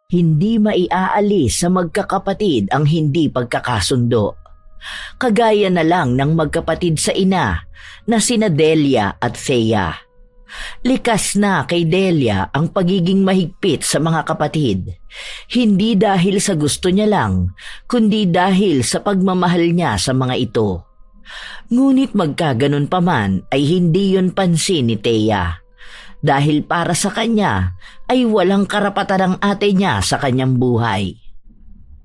Hindi maiaalis sa magkakapatid ang hindi pagkakasundo. Kagaya na lang ng magkapatid sa ina na sina Delia at Thea. Likas na kay Delia ang pagiging mahigpit sa mga kapatid, hindi dahil sa gusto niya lang, kundi dahil sa pagmamahal niya sa mga ito. Ngunit magkaganon pa man ay hindi yon pansin ni Thea, dahil para sa kanya ay walang karapatan ang ate niya sa kanyang buhay.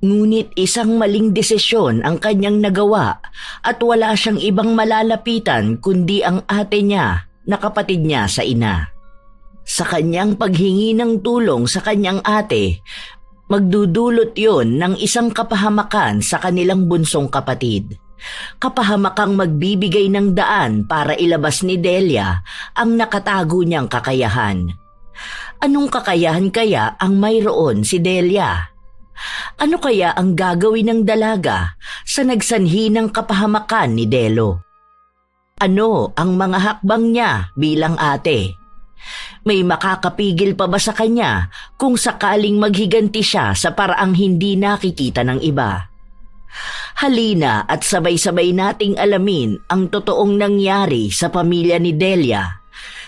Ngunit isang maling desisyon ang kanyang nagawa at wala siyang ibang malalapitan kundi ang ate niya na kapatid niya sa ina. Sa kanyang paghingi ng tulong sa kanyang ate, magdudulot yon ng isang kapahamakan sa kanilang bunsong kapatid. Kapahamakang magbibigay ng daan para ilabas ni Delia ang nakatago niyang kakayahan. Anong kakayahan kaya ang mayroon si Delia? Ano kaya ang gagawin ng dalaga sa nagsanhi ng kapahamakan ni Delo? Ano ang mga hakbang niya bilang ate? May makakapigil pa ba sa kanya kung sakaling maghiganti siya sa paraang hindi nakikita ng iba? Halina at sabay-sabay nating alamin ang totoong nangyari sa pamilya ni Delia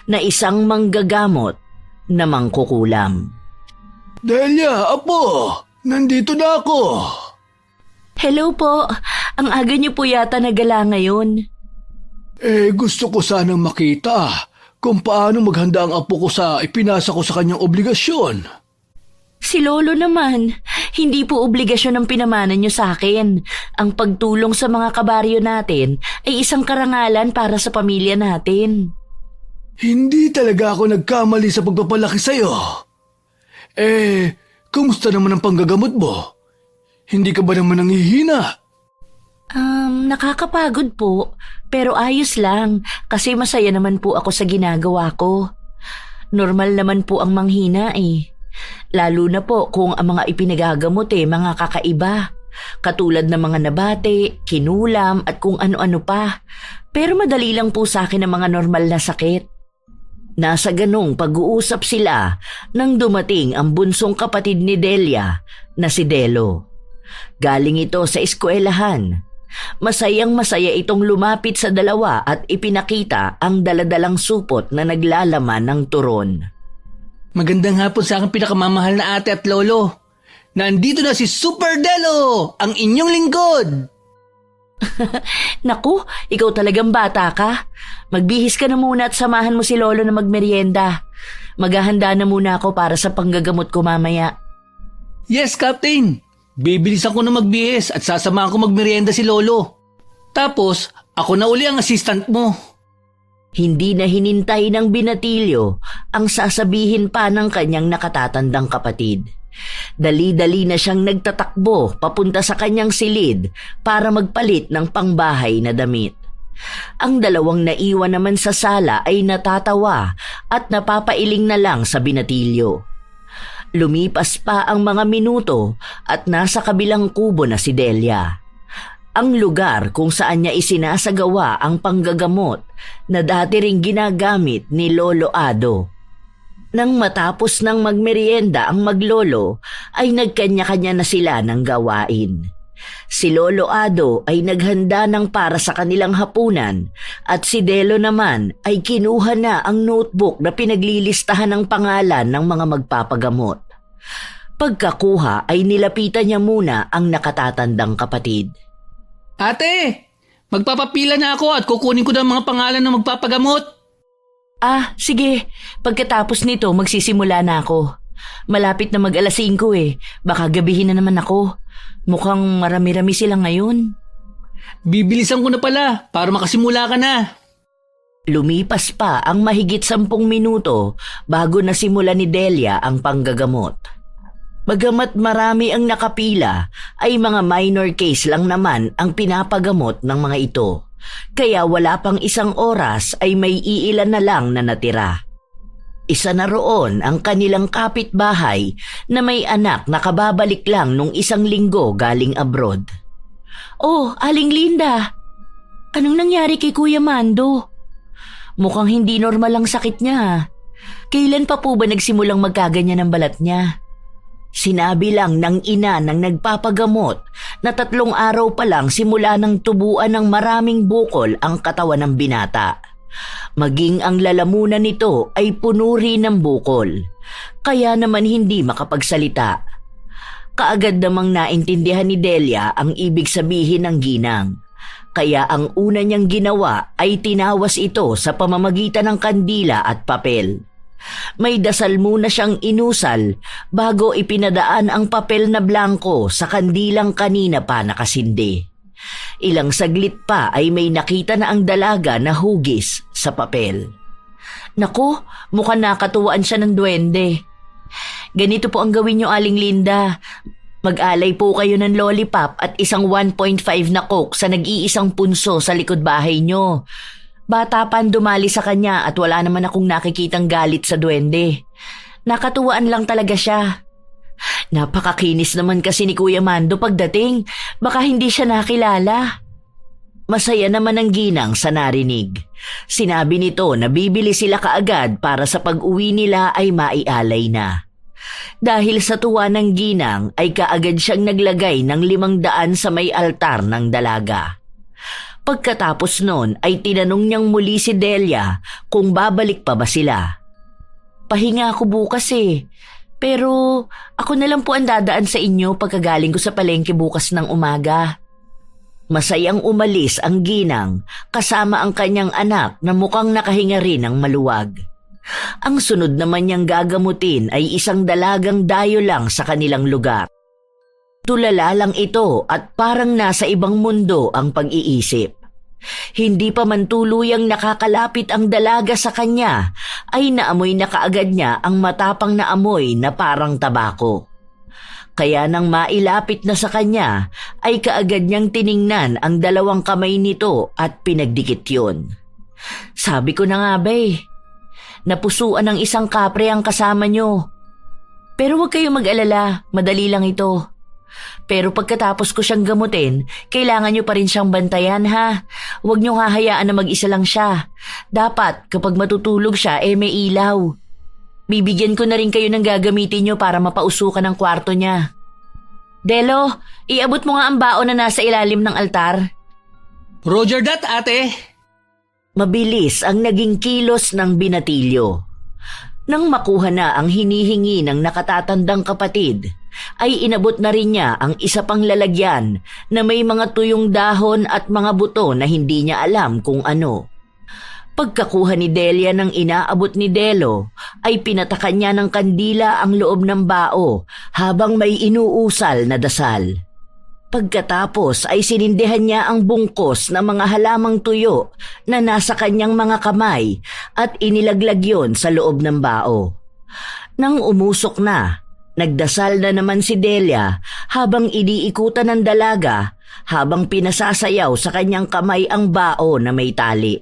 na isang manggagamot na mangkukulam. Delia, apo! Nandito na ako! Hello po. Ang aga niyo po yata nagala ngayon. Gusto ko sanang makita kung paano maghanda ang apo ko sa ipinasa ko sa kanyang obligasyon. Si Lolo naman, hindi po obligasyon ang pinamana niyo sa akin. Ang pagtulong sa mga kabaryo natin ay isang karangalan para sa pamilya natin. Hindi talaga ako nagkamali sa pagpapalaki sa'yo. Kumusta naman ang panggagamot mo? Hindi ka ba naman nanghihina? Nakakapagod po, pero ayos lang kasi masaya naman po ako sa ginagawa ko. Normal naman po ang manghina eh. Lalo na po kung ang mga ipinagagamot mga kakaiba. Katulad ng mga nabate, kinulam at kung ano-ano pa. Pero madali lang po sa akin ang mga normal na sakit. Nasa ganong pag-uusap sila nang dumating ang bunsong kapatid ni Delia na si Delo. Galing ito sa eskwelahan. Masayang-masaya itong lumapit sa dalawa at ipinakita ang daladalang supot na naglalaman ng turon. Magandang hapon sa aking pinakamamahal na ate at lolo. Nandito na si Super Delo, ang inyong lingkod. Naku, ikaw talagang bata ka. Magbihis ka na muna at samahan mo si Lolo na magmerienda. Maghahanda na muna ako para sa panggagamot ko mamaya. Yes, Captain. Bibilisan ko na magbihis at sasamahan ko magmerienda si Lolo. Tapos, ako na uli ang assistant mo. Hindi na hinintay ng binatilyo ang sasabihin pa ng kanyang nakatatandang kapatid. Dali-dali na siyang nagtatakbo papunta sa kanyang silid para magpalit ng pangbahay na damit. Ang dalawang naiwan naman sa sala ay natatawa at napapailing na lang sa binatilyo. Lumipas pa ang mga minuto at nasa kabilang kubo na si Delia. Ang lugar kung saan niya isinasagawa ang panggagamot na dati ring ginagamit ni Lolo Ado. Nang matapos ng magmerienda ang maglolo, ay nagkanya-kanya na sila ng gawain. Si Lolo Ado ay naghanda ng para sa kanilang hapunan at si Delo naman ay kinuha na ang notebook na pinaglilistahan ng pangalan ng mga magpapagamot. Pagkakuha ay nilapitan niya muna ang nakatatandang kapatid. Ate, magpapapila na ako at kukunin ko na ang mga pangalan ng magpapagamot. Sige. Pagkatapos nito, magsisimula na ako. Malapit na mag-alas 5 Baka gabihin na naman ako. Mukhang marami-rami sila ngayon. Bibilisan ko na pala para makasimula ka na. Lumipas pa ang mahigit 10 minuto bago nasimula ni Delia ang panggagamot. Bagamat marami ang nakapila, ay mga minor case lang naman ang pinapagamot ng mga ito. Kaya wala pang 1 oras ay may iilan na lang na natira. Isa na roon ang kanilang kapitbahay na may anak na kababalik lang nung 1 linggo galing abroad. Oh, Aling Linda! Anong nangyari kay Kuya Mando? Mukhang hindi normal ang sakit niya. Kailan pa po ba nagsimulang magkaganyan ang balat niya? Sinabi lang ng ina ng nagpapagamot na 3 araw pa lang simula ng tubuan ng maraming bukol ang katawan ng binata. Maging ang lalamunan nito ay puno rin ng bukol, kaya naman hindi makapagsalita. Kaagad namang naintindihan ni Delia ang ibig sabihin ng ginang. Kaya ang una niyang ginawa ay tinawas ito sa pamamagitan ng kandila at papel. May dasal muna siyang inusal bago ipinadaan ang papel na blanco sa kandilang kanina pa nakasindi. Ilang saglit pa ay may nakita na ang dalaga na hugis sa papel. Naku, mukhang nakatuwaan siya ng duwende. Ganito po ang gawin niyo, Aling Linda. Mag-alay po kayo ng lollipop at isang 1.5 na coke sa nag-iisang punso sa likod bahay niyo. Bata pa dumali sa kanya at wala naman akong nakikitang galit sa duwende. Nakatuwaan lang talaga siya. Napakakinis naman kasi ni Kuya Mando pagdating. Baka hindi siya nakilala. Masaya naman ang ginang sa narinig. Sinabi nito na bibili sila kaagad para sa pag-uwi nila ay maialay na. Dahil sa tuwa ng ginang ay kaagad siyang naglagay ng 500 sa may altar ng dalaga. Pagkatapos nun ay tinanong niyang muli si Delia kung babalik pa ba sila. Pahinga ako bukas pero ako na lang po ang dadaan sa inyo pagkagaling ko sa palengke bukas ng umaga. Masayang umalis ang ginang kasama ang kanyang anak na mukhang nakahinga rin ng maluwag. Ang sunod naman niyang gagamutin ay isang dalagang dayo lang sa kanilang lugar. Tulala lang ito at parang nasa ibang mundo ang pag-iisip. Hindi pa man tuluyang nakakalapit ang dalaga sa kanya, ay naamoy na kaagad niya ang matapang na amoy na parang tabako. Kaya nang mailapit na sa kanya, ay kaagad niyang tiningnan ang 2 kamay nito at pinagdikit yun. Sabi ko na nga napusuan ng isang kapre ang kasama niyo. Pero huwag kayong mag-alala, madali lang ito. Pero pagkatapos ko siyang gamutin, kailangan niyo pa rin siyang bantayan ha. Huwag niyo hahayaan na mag-isa lang siya. Dapat kapag matutulog siya may ilaw. Bibigyan ko na rin kayo ng gagamitin niyo para mapausukan ang kwarto niya. Delo, iabot mo nga ang baon na nasa ilalim ng altar. Roger that, ate. Mabilis ang naging kilos ng binatilyo. Nang makuha na ang hinihingi ng nakatatandang kapatid, ay inabot na rin niya ang isa pang lalagyan na may mga tuyong dahon at mga buto na hindi niya alam kung ano. Pagkakuha ni Delia ng inaabot ni Delo, ay pinatakan niya ng kandila ang loob ng bao habang may inuusal na dasal. Pagkatapos ay sinindihan niya ang bungkos ng mga halamang tuyo na nasa kanyang mga kamay at inilaglag yon sa loob ng bao. Nang umusok na, nagdasal na naman si Delia habang iniikutan ng dalaga habang pinasasayaw sa kanyang kamay ang bao na may tali.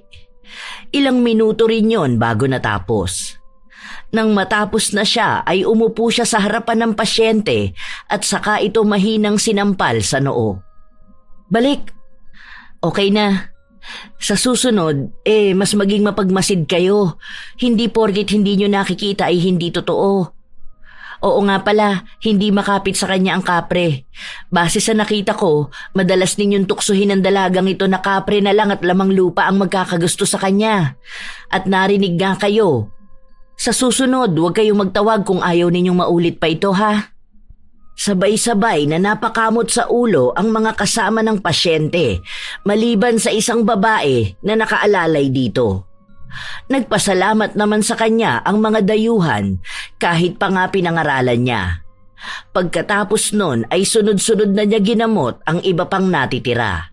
Ilang minuto rin yon bago natapos. Nang matapos na siya ay umupo siya sa harapan ng pasyente at saka ito mahinang sinampal sa noo. Balik. Okay na. Sa susunod, mas maging mapagmasid kayo. Hindi porgit hindi nyo nakikita ay hindi totoo. Oo nga pala, hindi makapit sa kanya ang kapre. Base sa nakita ko, madalas ninyong tuksuhin ng dalagang ito na kapre na lang at lamang lupa ang magkakagusto sa kanya. At narinig nga kayo. Sa susunod, huwag kayong magtawag kung ayaw ninyong maulit pa ito ha. Sabay-sabay na napakamot sa ulo ang mga kasama ng pasyente, maliban sa isang babae na nakaalalay dito. Nagpasalamat naman sa kanya ang mga dayuhan kahit pa nga pinangaralan niya. Pagkatapos nun ay sunod-sunod na niya ginamot ang iba pang natitira.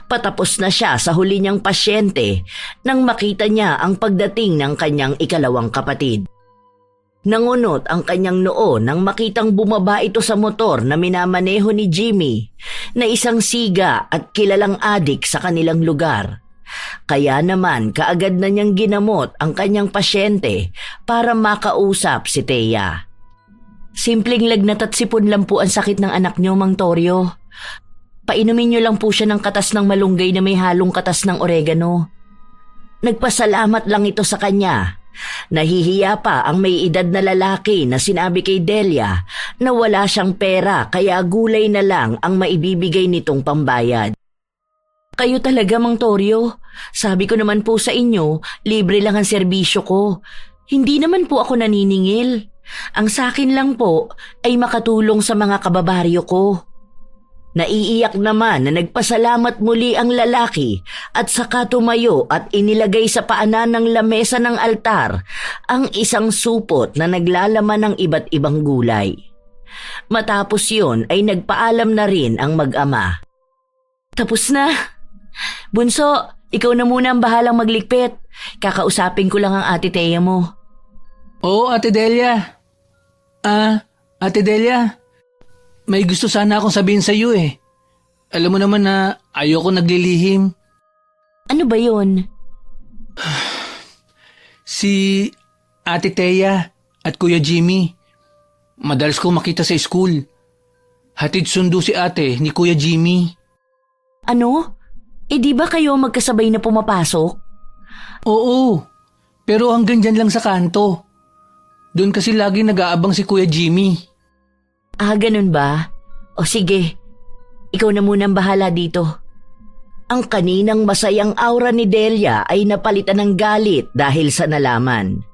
Patapos na siya sa huli niyang pasyente nang makita niya ang pagdating ng kanyang ikalawang kapatid. Nangunot ang kanyang noo nang makitang bumaba ito sa motor na minamaneho ni Jimmy na isang siga at kilalang adik sa kanilang lugar. Kaya naman kaagad na niyang ginamot ang kanyang pasyente para makausap si Thea. Simpleng lagnat at sipon lang po ang sakit ng anak niyo, Mang Torio. Painumin niyo lang po siya ng katas ng malunggay na may halong katas ng oregano. Nagpasalamat lang ito sa kanya. Nahihiya pa ang may edad na lalaki na sinabi kay Delia na wala siyang pera kaya gulay na lang ang maibibigay nitong pambayad. Kayo talaga, Mang Toryo. Sabi ko naman po sa inyo, libre lang ang serbisyo ko. Hindi naman po ako naniningil. Ang sakin lang po ay makatulong sa mga kababaryo ko. Naiiyak naman na nagpasalamat muli ang lalaki at saka tumayo at inilagay sa paanan ng lamesa ng altar ang isang supot na naglalaman ng iba't ibang gulay. Matapos yun ay nagpaalam na rin ang mag-ama. Tapos na. Bunso, ikaw na muna ang bahalang maglikpit. Kakausapin ko lang ang ate Thea mo. Oo, Ate Delia. Ate Delia, may gusto sana akong sabihin sa iyo eh. Alam mo naman na ayoko naglilihim. Ano ba yun? Si Ate Thea at Kuya Jimmy, madalas kong makita sa school. Hatid sundo si ate ni Kuya Jimmy. Ano? Di ba kayo magkasabay na pumapasok? Oo, pero hanggang dyan lang sa kanto. Doon kasi lagi nag-aabang si Kuya Jimmy. Ganun ba? O sige, ikaw na muna ang bahala dito. Ang kaninang masayang aura ni Delia ay napalitan ng galit dahil sa nalaman.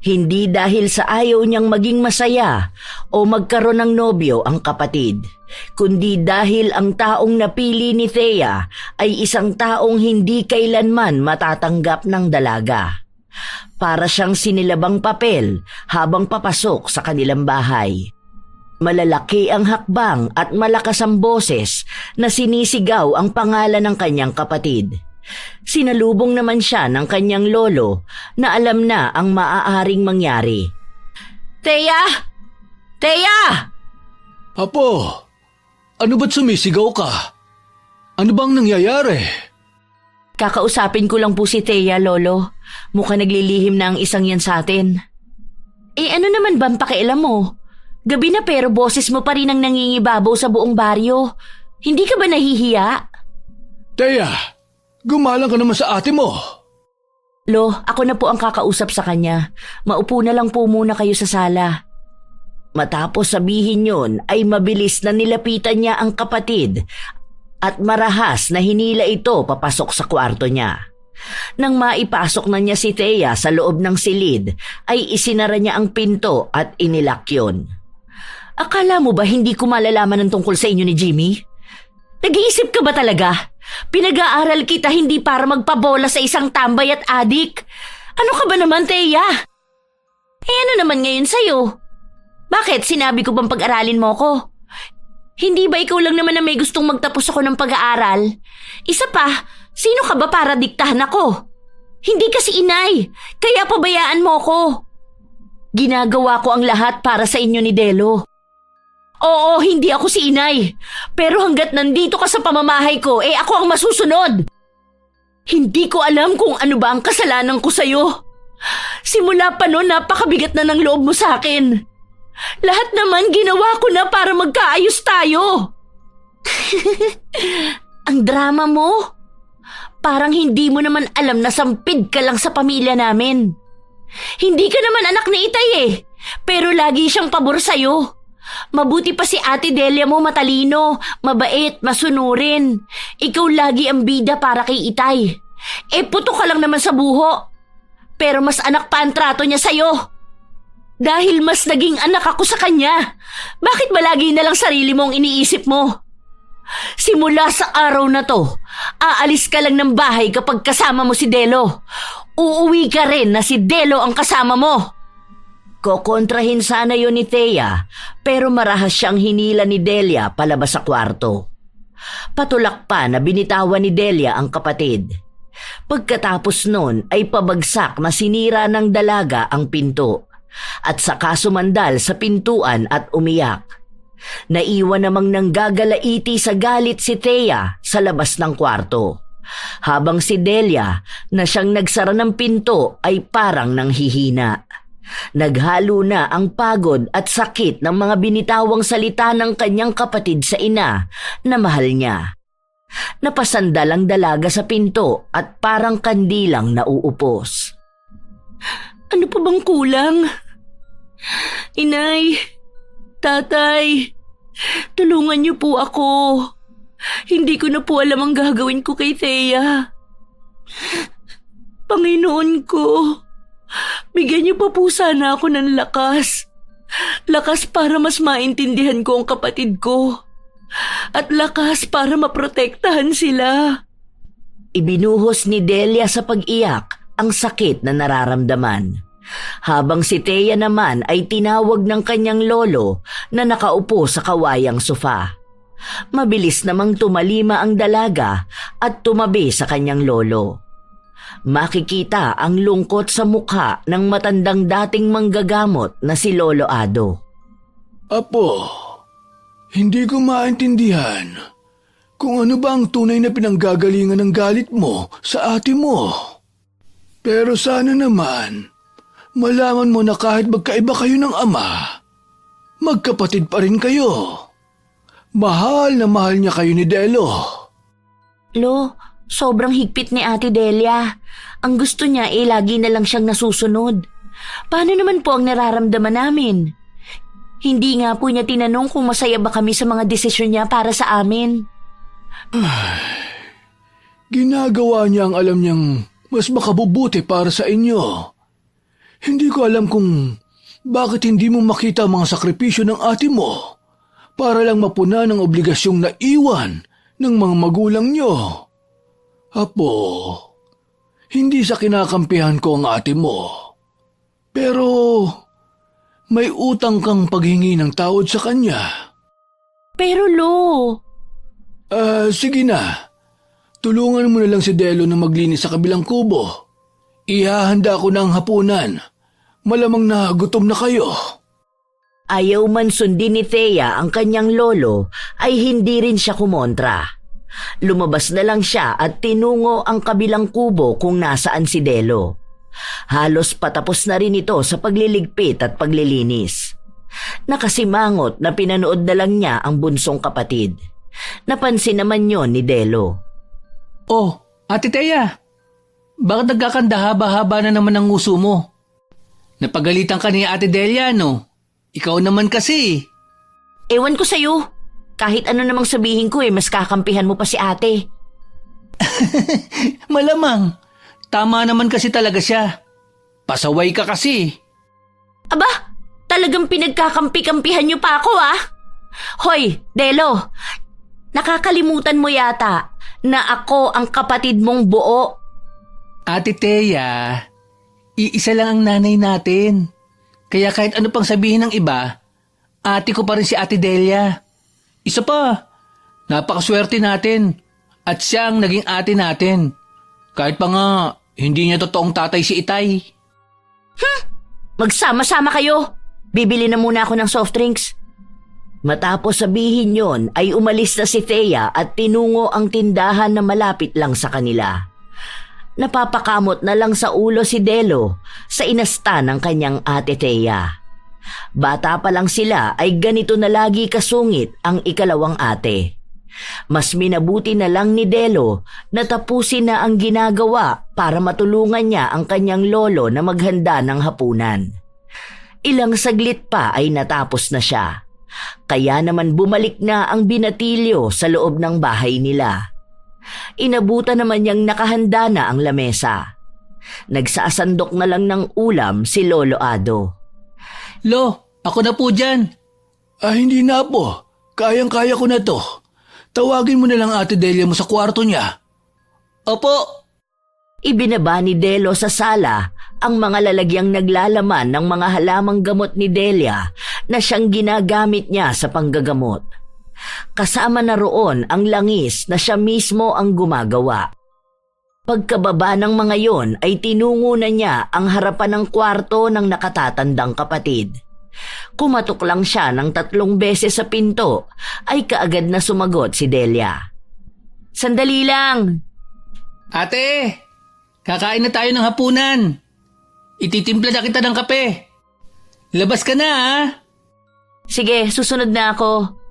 Hindi dahil sa ayaw niyang maging masaya o magkaroon ng nobyo ang kapatid, kundi dahil ang taong napili ni Thea ay isang taong hindi kailanman matatanggap ng dalaga. Para siyang sinilabang papel habang papasok sa kanilang bahay. Malalaki ang hakbang at malakas ang boses na sinisigaw ang pangalan ng kanyang kapatid. Sinalubong naman siya ng kanyang lolo na alam na ang maaaring mangyari. Thea! Thea! Apo, ano ba't sumisigaw ka? Ano bang nangyayari? Kakausapin ko lang po si Thea, lolo. Mukhang naglilihim na ang isang yan sa atin. Ano naman ba ang pakialam mo? Gabi na pero boses mo pa rin ang nangingibabaw sa buong baryo. Hindi ka ba nahihiya? Thea, gumalang ka naman sa ate mo. Lo, ako na po ang kakausap sa kanya. Maupo na lang po muna kayo sa sala. Matapos sabihin yon ay mabilis na nilapitan niya ang kapatid at marahas na hinila ito papasok sa kwarto niya. Nang maipasok na niya si Thea sa loob ng silid, ay isinara niya ang pinto at inilak yun. Akala mo ba hindi ko malalaman ang tungkol sa inyo ni Jimmy? Nag-iisip ka ba talaga? Pinag-aaral kita hindi para magpabola sa isang tambay at adik. Ano ka ba naman, Thea? Ano naman ngayon sa'yo? Bakit? Sinabi ko bang pag-aralin mo ko? Hindi ba ikaw lang naman na may gustong magtapos ako ng pag-aaral? Isa pa, sino ka ba para diktahan ako? Hindi kasi inay, kaya pabayaan mo ko. Ginagawa ko ang lahat para sa inyo ni Delo. Oo, hindi ako si inay. Pero hanggat nandito ka sa pamamahay ko, ako ang masusunod. Hindi ko alam kung ano ba ang kasalanan ko sa'yo. Simula pa noon, napakabigat na ng loob mo sa akin. Lahat naman ginawa ko na para magkaayos tayo. Ang drama mo. Parang hindi mo naman alam na sampid ka lang sa pamilya namin. Hindi ka naman anak ni Itay pero lagi siyang pabor sa'yo. Mabuti pa si Ate Delia mo, matalino, mabait, masunurin. Ikaw lagi ang bida para kay Itay. Puto ka lang naman sa buho. Pero mas anak pa ang trato niya sa'yo. Dahil mas naging anak ako sa kanya. Bakit ba lagi na lang sarili mo ang iniisip mo? Simula sa araw na to, aalis ka lang ng bahay kapag kasama mo si Delo. Uuwi ka rin na si Delo ang kasama mo. Kokontrahin sana yun ni Thea, pero marahas siyang hinila ni Delia palabas sa kwarto. Patulak pa na binitawan ni Delia ang kapatid. Pagkatapos nun ay pabagsak na sinira ng dalaga ang pinto at saka sumandal sa pintuan at umiyak. Naiwan namang nanggagalaiti sa galit si Thea sa labas ng kwarto, habang si Delia na siyang nagsara ng pinto ay parang nanghihina. Naghalo na ang pagod at sakit ng mga binitawang salita ng kanyang kapatid sa ina na mahal niya. Napasandal ang dalaga sa pinto at parang kandilang nauupos. Ano pa bang kulang? Inay, Tatay, tulungan niyo po ako. Hindi ko na po alam ang gagawin ko kay Thea. Panginoon ko, bigyan niyo pa po sana ako ng lakas. Lakas para mas maintindihan ko ang kapatid ko. At lakas para maprotektahan sila. Ibinuhos ni Delia sa pag-iyak ang sakit na nararamdaman. Habang si Thea naman ay tinawag ng kanyang lolo na nakaupo sa kawayang sofa. Mabilis namang tumalima ang dalaga at tumabi sa kanyang lolo. Makikita ang lungkot sa mukha ng matandang dating manggagamot na si Lolo Ado. Apo, hindi ko maintindihan kung ano ba ang tunay na pinanggagalingan ng galit mo sa ate mo. Pero sana naman, malaman mo na kahit magkaiba kayo ng ama, magkapatid pa rin kayo. Mahal na mahal niya kayo ni Delo. Lo, sobrang higpit ni Ate Delia. Ang gusto niya lagi na lang siyang nasusunod. Paano naman po ang nararamdaman namin? Hindi nga po niya tinanong kung masaya ba kami sa mga desisyon niya para sa amin. Ginagawa niya ang alam niyang mas makabubuti para sa inyo. Hindi ko alam kung bakit hindi mo makita ang mga sakripisyo ng ate mo para lang mapuna ng obligasyong naiwan ng mga magulang niyo. Apo, hindi sa kinakampihan ko ang ate mo. Pero may utang kang paghingi ng tawad sa kanya. Pero Lo... Sige na. Tulungan mo na lang si Delo na maglinis sa kabilang kubo. Ihahanda ko ng hapunan. Malamang na gutom na kayo. Ayaw man sundin ni Thea ang kanyang lolo ay hindi rin siya kumontra. Lumabas na lang siya at tinungo ang kabilang kubo kung nasaan si Delo. Halos patapos na rin ito sa pagliligpit at paglilinis. Nakasimangot na pinanood na lang niya ang bunsong kapatid. Napansin naman yon ni Delo. Oh, Ate Thea, bakit nagkakandahaba-haba na naman ang nguso mo? Napagalitan ka ni Ate Delia, no? Ikaw naman kasi. Ewan ko sa'yo. Kahit ano namang sabihin ko mas kakampihan mo pa si ate. Malamang. Tama naman kasi talaga siya. Pasaway ka kasi. Aba, talagang pinagkakampi-kampihan niyo pa ako Hoy, Delo, nakakalimutan mo yata na ako ang kapatid mong buo. Ate Thea, iisa lang ang nanay natin. Kaya kahit ano pang sabihin ng iba, ate ko pa rin si Ate Delia. Isa pa, napakaswerte natin at siya ang naging ate natin. Kahit pa nga, hindi niya totoong tatay si Itay. Magsama-sama kayo. Bibili na muna ako ng soft drinks. Matapos sabihin yon ay umalis na si Thea at tinungo ang tindahan na malapit lang sa kanila. Napapakamot na lang sa ulo si Delo sa inasta ng kanyang ate Thea. Bata pa lang sila ay ganito na lagi kasungit ang ikalawang ate. Mas minabuti na lang ni Delo na tapusin na ang ginagawa para matulungan niya ang kanyang lolo na maghanda ng hapunan. Ilang saglit pa ay natapos na siya. Kaya naman bumalik na ang binatilyo sa loob ng bahay nila. Inabutan naman niyang nakahanda na ang lamesa. Nagsasandok na lang ng ulam si Lolo Ado. Lo, ako na po dyan. Hindi na po. Kayang-kaya ko na to. Tawagin mo na lang Ate Delia mo sa kwarto niya. Opo. Ibinaba ni Delo sa sala ang mga lalagyang naglalaman ng mga halamang gamot ni Delia na siyang ginagamit niya sa panggagamot. Kasama na roon ang langis na siya mismo ang gumagawa. Pagkababa ng mga yon ay tinungo na niya ang harapan ng kwarto ng nakatatandang kapatid. Kumatok lang siya ng 3 beses sa pinto ay kaagad na sumagot si Delia. Sandali lang! Ate, kakain na tayo ng hapunan. Ititimpla na kita ng kape. Labas ka na Sige, susunod na ako.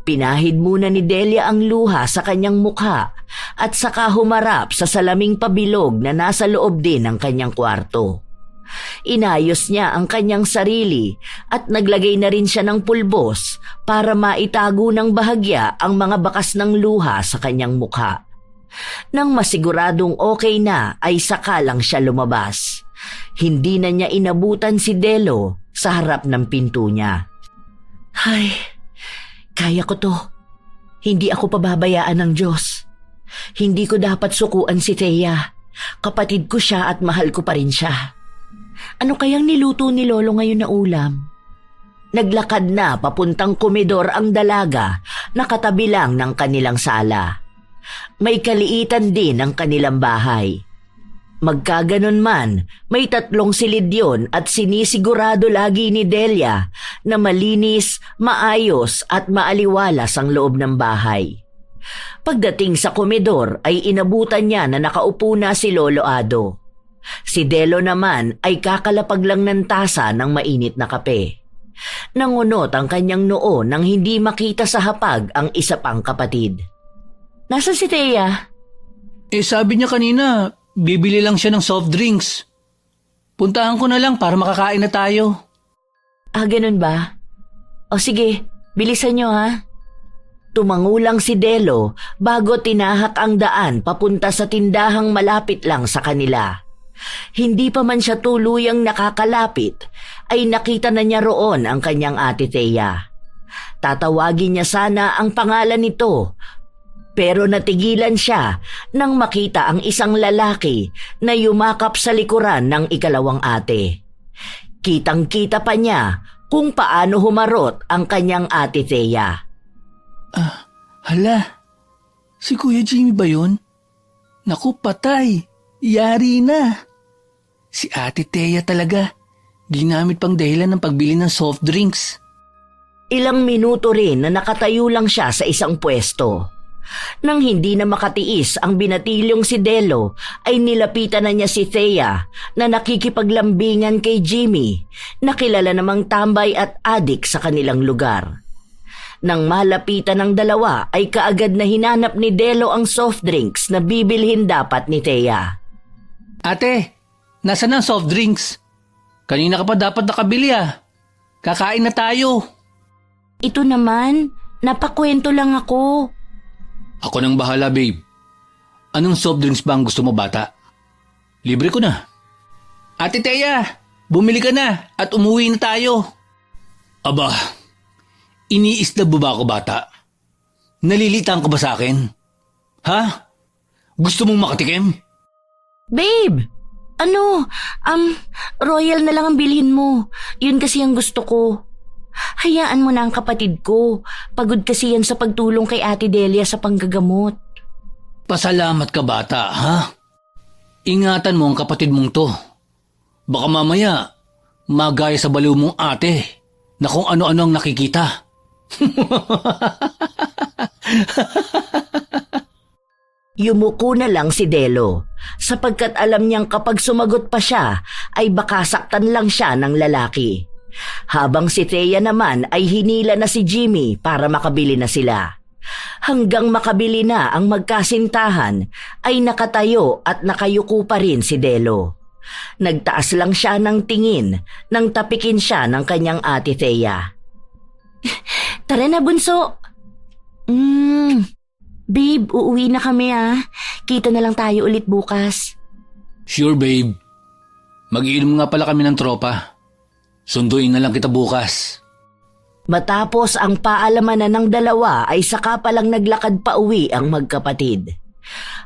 Pinahid muna ni Delia ang luha sa kanyang mukha at saka humarap sa salaming pabilog na nasa loob din ng kanyang kwarto. Inayos niya ang kanyang sarili at naglagay na rin siya ng pulbos para maitago ng bahagya ang mga bakas ng luha sa kanyang mukha. Nang masiguradong okay na ay saka lang siya lumabas. Hindi na niya inabutan si Delo sa harap ng pinto niya. Ay, kaya ko to. Hindi ako pababayaan ng Diyos. Hindi ko dapat sukuan si Thea. Kapatid ko siya at mahal ko pa rin siya. Ano kayang niluto ni Lolo ngayon na ulam? Naglakad na papuntang komedor ang dalaga na katabi lang ng kanilang sala. May kaliitan din ang kanilang bahay. Magkaganon man, may 3 silid yun at sinisigurado lagi ni Delia na malinis, maayos at maaliwalas ang loob ng bahay. Pagdating sa komedor ay inabutan niya na nakaupo na si Lolo Ado. Si Delo naman ay kakalapag lang ng tasa ng mainit na kape. Nangunot ang kanyang noo nang hindi makita sa hapag ang isa pang kapatid. Nasaan si Thea? Sabi niya kanina, bibili lang siya ng soft drinks. Puntahan ko na lang para makakain na tayo. Ganun ba? O sige, bilisan niyo ha. Tumangulang si Delo bago tinahak ang daan papunta sa tindahang malapit lang sa kanila. Hindi pa man siya tuluyang nakakalapit, ay nakita na niya roon ang kanyang ate Thea. Tatawagin niya sana ang pangalan nito, pero natigilan siya nang makita ang isang lalaki na yumakap sa likuran ng ikalawang ate. Kitang-kita pa niya kung paano humarot ang kanyang ate Thea. Hala, si Kuya Jimmy ba yun? Naku, patay. Yari na. Si Ate Thea talaga. Ginamit pang dahilan ng pagbili ng soft drinks. Ilang minuto rin na nakatayo lang siya sa isang pwesto. Nang hindi na makatiis ang binatilyong si Delo, ay nilapitan na niya si Thea na nakikipaglambingan kay Jimmy, na kilala namang tambay at adik sa kanilang lugar. Nang malapitan ng dalawa ay kaagad na hinanap ni Delo ang soft drinks na bibilhin dapat ni Thea. Ate, nasaan ang soft drinks? Kanina ka pa dapat nakabili ah. Kakain na tayo. Ito naman, napakwento lang ako. Ako nang bahala, babe. Anong soft drinks ba ang gusto mo, bata? Libre ko na. Ate Thea, bumili ka na at umuwi na tayo. Aba, iniisda ba ako, bata? Nalilitang ka ba sa akin? Ha? Gusto mong makatikim? Babe, royal na lang ang bilhin mo. Yun kasi ang gusto ko. Hayaan mo na ang kapatid ko. Pagod kasi yan sa pagtulong kay Ate Delia sa panggagamot. Pasalamat ka, bata, ha? Ingatan mo ang kapatid mong to. Baka mamaya, magaya sa baliw mong ate na kung ano-ano ang nakikita. Yumuko na lang si Delo sapagkat alam niyang kapag sumagot pa siya ay baka saktan lang siya ng lalaki. Habang si Thea naman ay hinila na si Jimmy para makabili na sila. Hanggang makabili na ang magkasintahan ay nakatayo at nakayuko pa rin si Delo. Nagtaas lang siya ng tingin nang tapikin siya ng kanyang ate Thea. Tara na, bunso. Babe, uuwi na kami ah. Kita na lang tayo ulit bukas. Sure, babe. Mag-iinom nga pala kami ng tropa. Sunduin na lang kita bukas. Matapos ang paalamanan ng dalawa ay saka palang naglakad pa uwi ang magkapatid.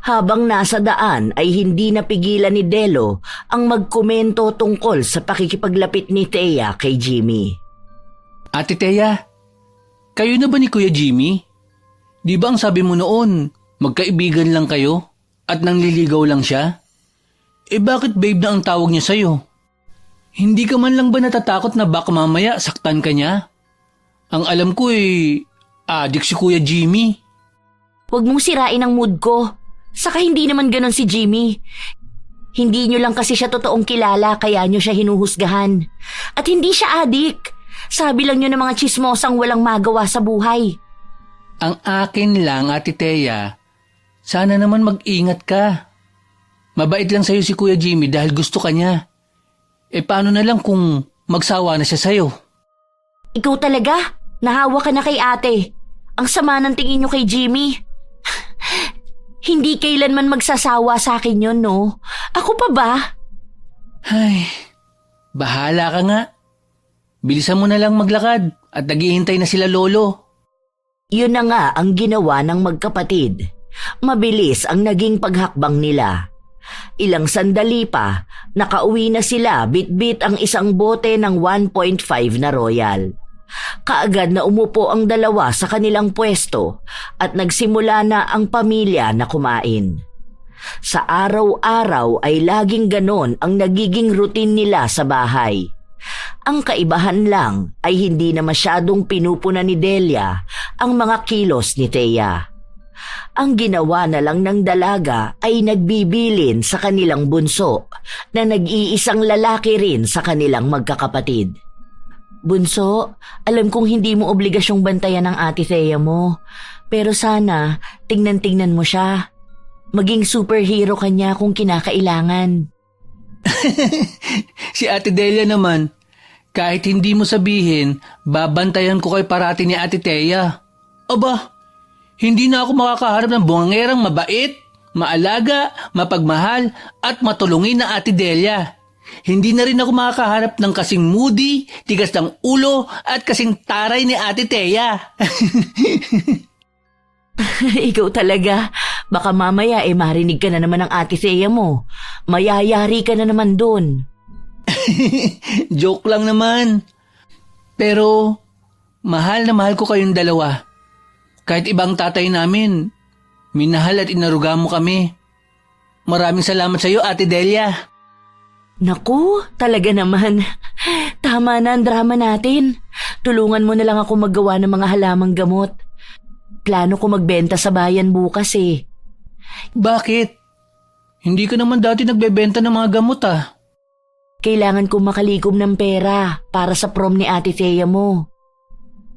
Habang nasa daan ay hindi napigilan ni Delo ang magkomento tungkol sa pakikipaglapit ni Thea kay Jimmy. Ate Thea, kayo na ba ni Kuya Jimmy? Di ba ang sabi mo noon, magkaibigan lang kayo at nangliligaw lang siya? Bakit babe na ang tawag niya sa'yo? Hindi ka man lang ba natatakot na baka mamaya saktan ka niya? Ang alam ko adik si Kuya Jimmy. Huwag mong sirain ang mood ko. Saka hindi naman ganon si Jimmy. Hindi nyo lang kasi siya totoong kilala kaya nyo siya hinuhusgahan. At hindi siya adik. Sabi lang nyo ng mga chismosang walang magawa sa buhay. Ang akin lang, Ate Thea, sana naman mag-ingat ka. Mabait lang sa'yo si Kuya Jimmy dahil gusto ka niya. paano na lang kung magsawa na siya sa'yo? Ikaw talaga? Nahawa ka na kay ate. Ang sama ng tingin niyo kay Jimmy. Hindi kailanman magsasawa sa akin yun, no? Ako pa ba? Ay, bahala ka nga. Bilisan mo na lang maglakad at naghihintay na sila lolo. Yun na nga ang ginawa ng magkapatid. Mabilis ang naging paghakbang nila. Ilang sandali pa, nakauwi na sila bit-bit ang isang bote ng 1.5 na Royal. Kaagad na umupo ang dalawa sa kanilang pwesto at nagsimula na ang pamilya na kumain. Sa araw-araw ay laging ganon ang nagiging routine nila sa bahay. Ang kaibahan lang ay hindi na masyadong pinupuna ni Delia ang mga kilos ni Thea. Ang ginawa na lang ng dalaga ay nagbibilin sa kanilang bunso na nag-iisang lalaki rin sa kanilang magkakapatid. Bunso, alam kong hindi mo obligasyong bantayan ng ate Thea mo, pero sana tingnan-tingnan mo siya. Maging superhero ka niya kung kinakailangan. Si Ate Delia naman, kahit hindi mo sabihin, babantayan ko kay parati ni Ate Thea. Aba, hindi na ako makakaharap ng bungangerang mabait, maalaga, mapagmahal at matulungin na Ate Delia. Hindi na rin ako makakaharap ng kasing moody, tigas ng ulo at kasing taray ni Ate Thea. Ikaw talaga. Baka mamaya marinig ka na naman ng ate Thea mo. Mayayari ka na naman dun. Joke lang naman. Pero, mahal na mahal ko kayong dalawa. Kahit ibang tatay namin, minahal at inaruga mo kami. Maraming salamat sa iyo, Ate Delia. Naku, talaga naman. Tama na ang drama natin. Tulungan mo na lang ako maggawa ng mga halamang gamot. Plano ko magbenta sa bayan bukas eh. Bakit? Hindi ka naman dati nagbebenta ng mga gamot ah. Kailangan kong makalikom ng pera para sa prom ni Ate Thea mo.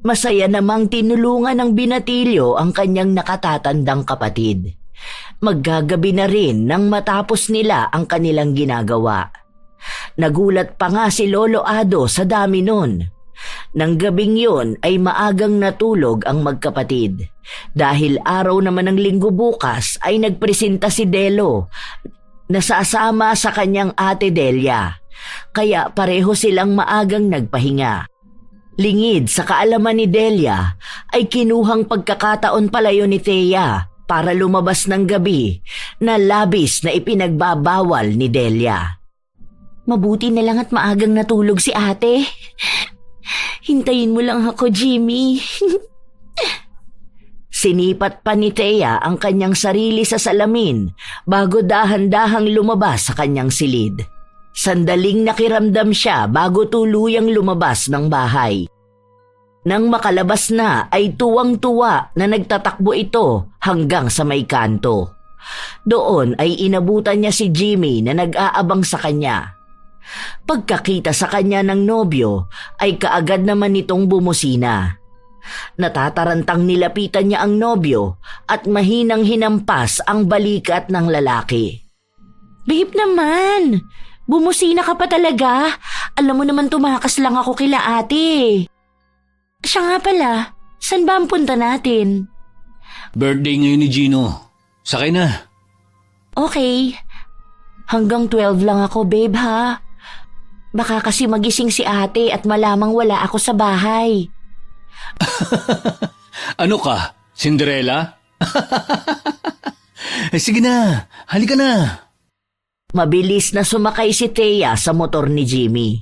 Masaya namang tinulungan ng binatilyo ang kanyang nakatatandang kapatid. Maggagabi na rin nang matapos nila ang kanilang ginagawa. Nagulat pa nga si Lolo Ado sa dami nun. Nang gabing yun ay maagang natulog ang magkapatid. Dahil araw naman ng linggo bukas ay nagpresenta si Delo na sasama sa kanyang ate Delia. Kaya pareho silang maagang nagpahinga. Lingid sa kaalaman ni Delia ay kinuhang pagkakataon pala yun ni Thea para lumabas ng gabi na labis na ipinagbabawal ni Delia. Mabuti na lang at maagang natulog si ate. Hintayin mo lang ako, Jimmy. Sinipat pa ni Thea ang kanyang sarili sa salamin bago dahan-dahang lumabas sa kanyang silid. Sandaling nakiramdam siya bago tuluyang lumabas ng bahay. Nang makalabas na ay tuwang-tuwa na nagtatakbo ito hanggang sa may kanto. Doon ay inabutan niya si Jimmy na nag-aabang sa kanya. Pagkakita sa kanya ng nobyo ay kaagad naman nitong bumusina. Natatarantang nilapitan niya ang nobyo at mahinang hinampas ang balikat ng lalaki. Babe naman, bumusina ka pa talaga. Alam mo naman tumakas lang ako kila ate. Siya nga pala, saan ba ang punta natin? Birthday ngayon ni Gino. Sakay na. Okay, hanggang 12 lang ako babe ha. Baka kasi magising si ate at malamang wala ako sa bahay. Ano ka? Cinderella? Sige na, halika na. Mabilis na sumakay si Thea sa motor ni Jimmy.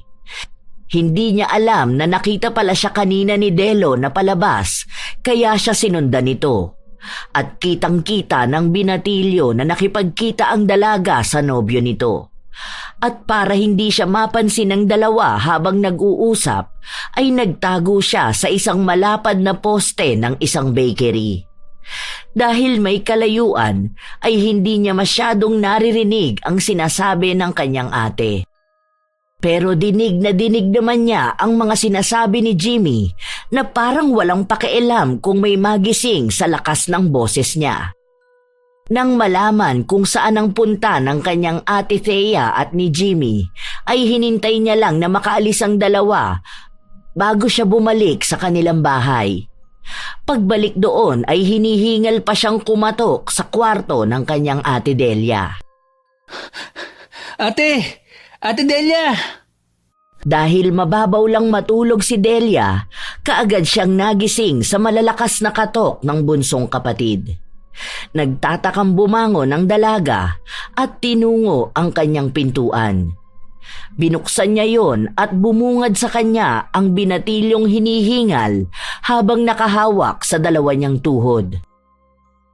Hindi niya alam na nakita pala siya kanina ni Delo na palabas, kaya siya sinundan nito. At kitang-kita ng binatilyo na nakipagkita ang dalaga sa nobyo nito. At para hindi siya mapansin ng dalawa habang nag-uusap, ay nagtago siya sa isang malapad na poste ng isang bakery. Dahil may kalayuan, ay hindi niya masyadong naririnig ang sinasabi ng kanyang ate. Pero dinig na dinig naman niya ang mga sinasabi ni Jimmy na parang walang pakialam kung may magising sa lakas ng boses niya. Nang malaman kung saan ang punta ng kanyang ate Thea at ni Jimmy, ay hinintay niya lang na makaalis ang dalawa bago siya bumalik sa kanilang bahay. Pagbalik doon ay hinihingal pa siyang kumatok sa kwarto ng kanyang ate Delia. Ate Delia! Dahil mababaw lang matulog si Delia, kaagad siyang nagising sa malalakas na katok ng bunsong kapatid. Nagtatakang bumangon ang dalaga at tinungo ang kanyang pintuan. Binuksan niya yon at bumungad sa kanya ang binatilyong hinihingal habang nakahawak sa dalawa niyang tuhod.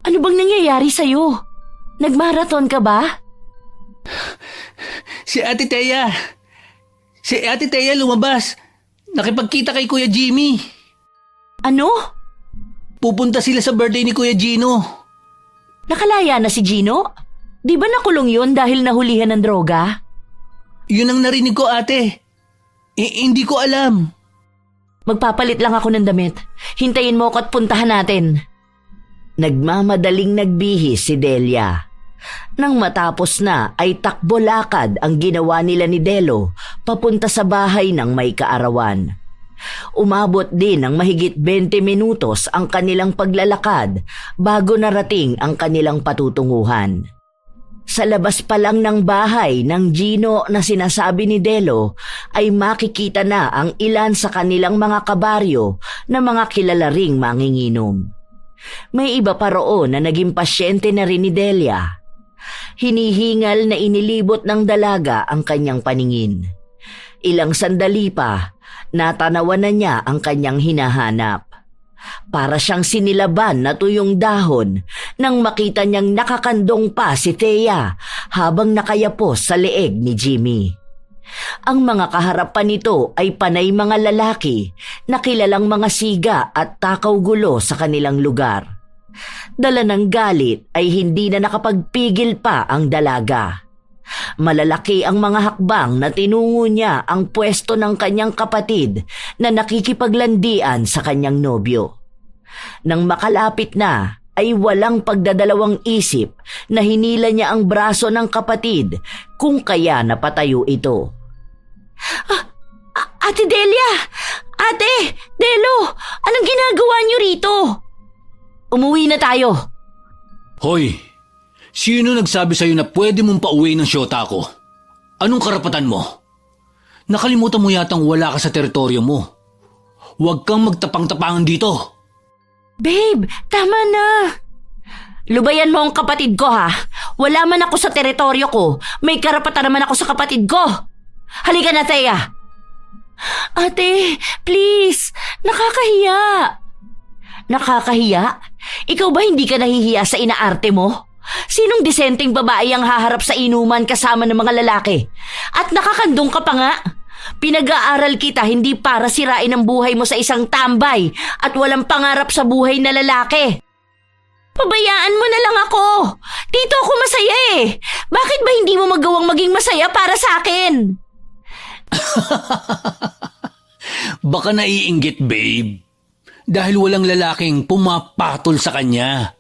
Ano bang nangyayari sa'yo? Nagmarathon ka ba? Si Ate Thea lumabas. Nakipagkita kay Kuya Jimmy. Ano? Pupunta sila sa birthday ni Kuya Gino. Nakalaya na si Gino? Di ba nakulong yun dahil nahulihan ng droga? Yun ang narinig ko, ate. Hindi ko alam. Magpapalit lang ako ng damit. Hintayin mo ako at puntahan natin. Nagmamadaling nagbihis si Delia. Nang matapos na ay takbo lakad ang ginawa nila ni Delo papunta sa bahay ng may kaarawan. Umabot din ng mahigit 20 minutos ang kanilang paglalakad bago narating ang kanilang patutunguhan. Sa labas pa lang ng bahay ng Gino na sinasabi ni Delo ay makikita na ang ilan sa kanilang mga kabaryo na mga kilala ring manginginom. May iba pa roon na naging pasyente na rin ni Delia. Hinihingal na inilibot ng dalaga ang kanyang paningin. Ilang sandali pa, natanawan na niya ang kanyang hinahanap. Para siyang sinilaban na tuyong dahon nang makita niyang nakakandong pa si Thea habang nakayapos sa leeg ni Jimmy. Ang mga kaharapan nito ay panay mga lalaki na kilalang mga siga at takaw gulo sa kanilang lugar. Dala ng galit ay hindi na nakapagpigil pa ang dalaga. Malalaki ang mga hakbang na tinungo niya ang pwesto ng kanyang kapatid na nakikipaglandian sa kanyang nobyo. Nang makalapit na, ay walang pagdadalawang isip na hinila niya ang braso ng kapatid kung kaya napatayo ito. Ate Delia! Ate! Delo! Anong ginagawa niyo rito? Umuwi na tayo. Hoy, sino nagsabi sa'yo na pwede mong pauwi ng syota ko? Anong karapatan mo? Nakalimutan mo yatang wala ka sa teritoryo mo. Huwag kang magtapang-tapangan dito. Babe, tama na. Lubayan mo ang kapatid ko ha. Wala man ako sa teritoryo ko. May karapatan naman ako sa kapatid ko. Halika na, Thea. Ate, please. Nakakahiya. Nakakahiya? Ikaw ba hindi ka nahihiya sa inaarte mo? Sinong disenteng babae ang haharap sa inuman kasama ng mga lalaki? At nakakandong ka pa nga. Pinag-aaral kita hindi para sirain ang buhay mo sa isang tambay at walang pangarap sa buhay na lalaki. Pabayaan mo na lang ako. Dito ako masaya eh. Bakit ba hindi mo magawang maging masaya para sa akin? Baka naiinggit, babe. Dahil walang lalaking pumapatol sa kanya.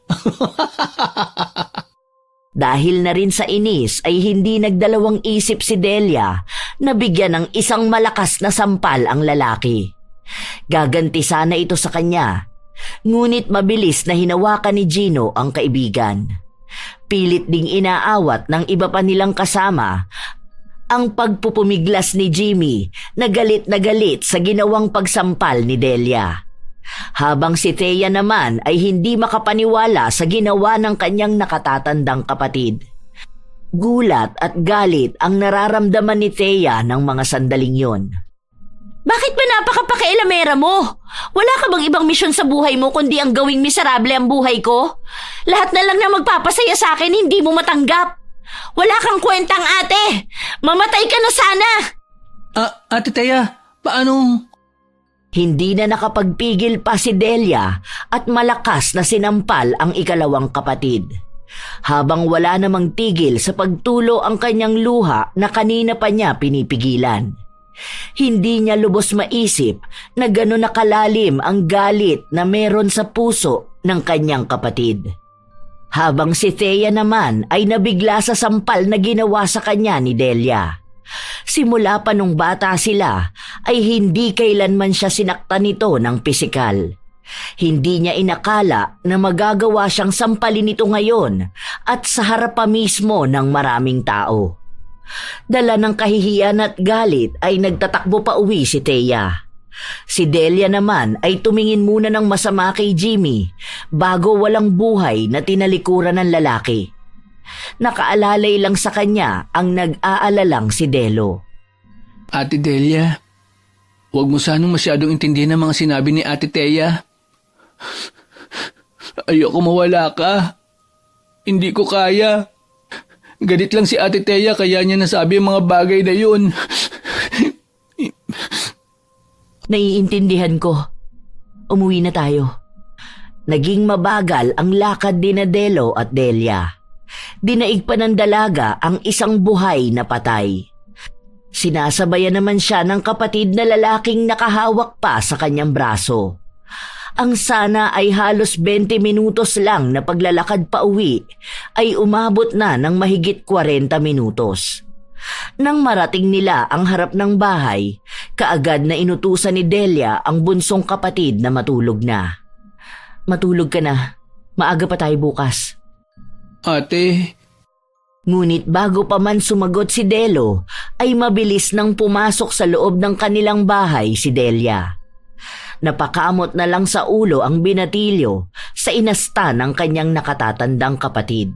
Dahil na rin sa inis ay hindi nagdalawang isip si Delia na bigyan ng isang malakas na sampal ang lalaki. Gaganti sana ito sa kanya, ngunit mabilis na hinawakan ni Gino ang kaibigan. Pilit ding inaawat ng iba pa nilang kasama ang pagpupumiglas ni Jimmy na galit sa ginawang pagsampal ni Delia. Habang si Thea naman ay hindi makapaniwala sa ginawa ng kanyang nakatatandang kapatid. Gulat at galit ang nararamdaman ni Thea ng mga sandaling yon. Bakit ba napakapakailamera mo? Wala ka bang ibang misyon sa buhay mo kundi ang gawing miserable ang buhay ko? Lahat na lang na magpapasaya sa akin hindi mo matanggap. Wala kang kwentang ate! Mamatay ka na sana! Ate Thea, paano? Hindi na nakapagpigil pa si Delia at malakas na sinampal ang ikalawang kapatid. Habang wala namang tigil sa pagtulo ang kanyang luha na kanina pa niya pinipigilan. Hindi niya lubos maisip na gano'n nakalalim ang galit na meron sa puso ng kanyang kapatid. Habang si Thea naman ay nabigla sa sampal na ginawa sa kanya ni Delia. Simula pa nung bata sila ay hindi kailanman siya sinaktan nito ng pisikal. Hindi niya inakala na magagawa siyang sampalin ito ngayon at sa harap pa mismo ng maraming tao. Dala ng kahihiyan at galit ay nagtatakbo pa uwi si Thea. Si Delia naman ay tumingin muna ng masama kay Jimmy bago walang buhay na tinalikuran ng lalaki. Nakaalalay lang sa kanya ang nag-aalalang si Delo. Ate Delia, huwag mo sanang masyadong intindihin ang mga sinabi ni Ate Thea. Ayoko mawala ka. Hindi ko kaya. Galit lang si Ate Thea kaya niya nasabi ang mga bagay na yun. Naiintindihan ko. Umuwi na tayo. Naging mabagal ang lakad ni Delo at Delia. Dinaig pa ng dalaga ang isang buhay na patay. Sinasabayan naman siya ng kapatid na lalaking nakahawak pa sa kanyang braso. Ang sana ay halos 20 minutos lang na paglalakad pa uwi ay umabot na ng mahigit 40 minutos. Nang marating nila ang harap ng bahay, kaagad na inutusan ni Delia ang bunsong kapatid na matulog na. Matulog ka na. Maaga pa tayo bukas. Ate, Ngunit bago pa man sumagot si Delo, ay mabilis nang pumasok sa loob ng kanilang bahay si Delia. Napakamot na lang sa ulo ang binatilyo sa inasta ng kanyang nakatatandang kapatid.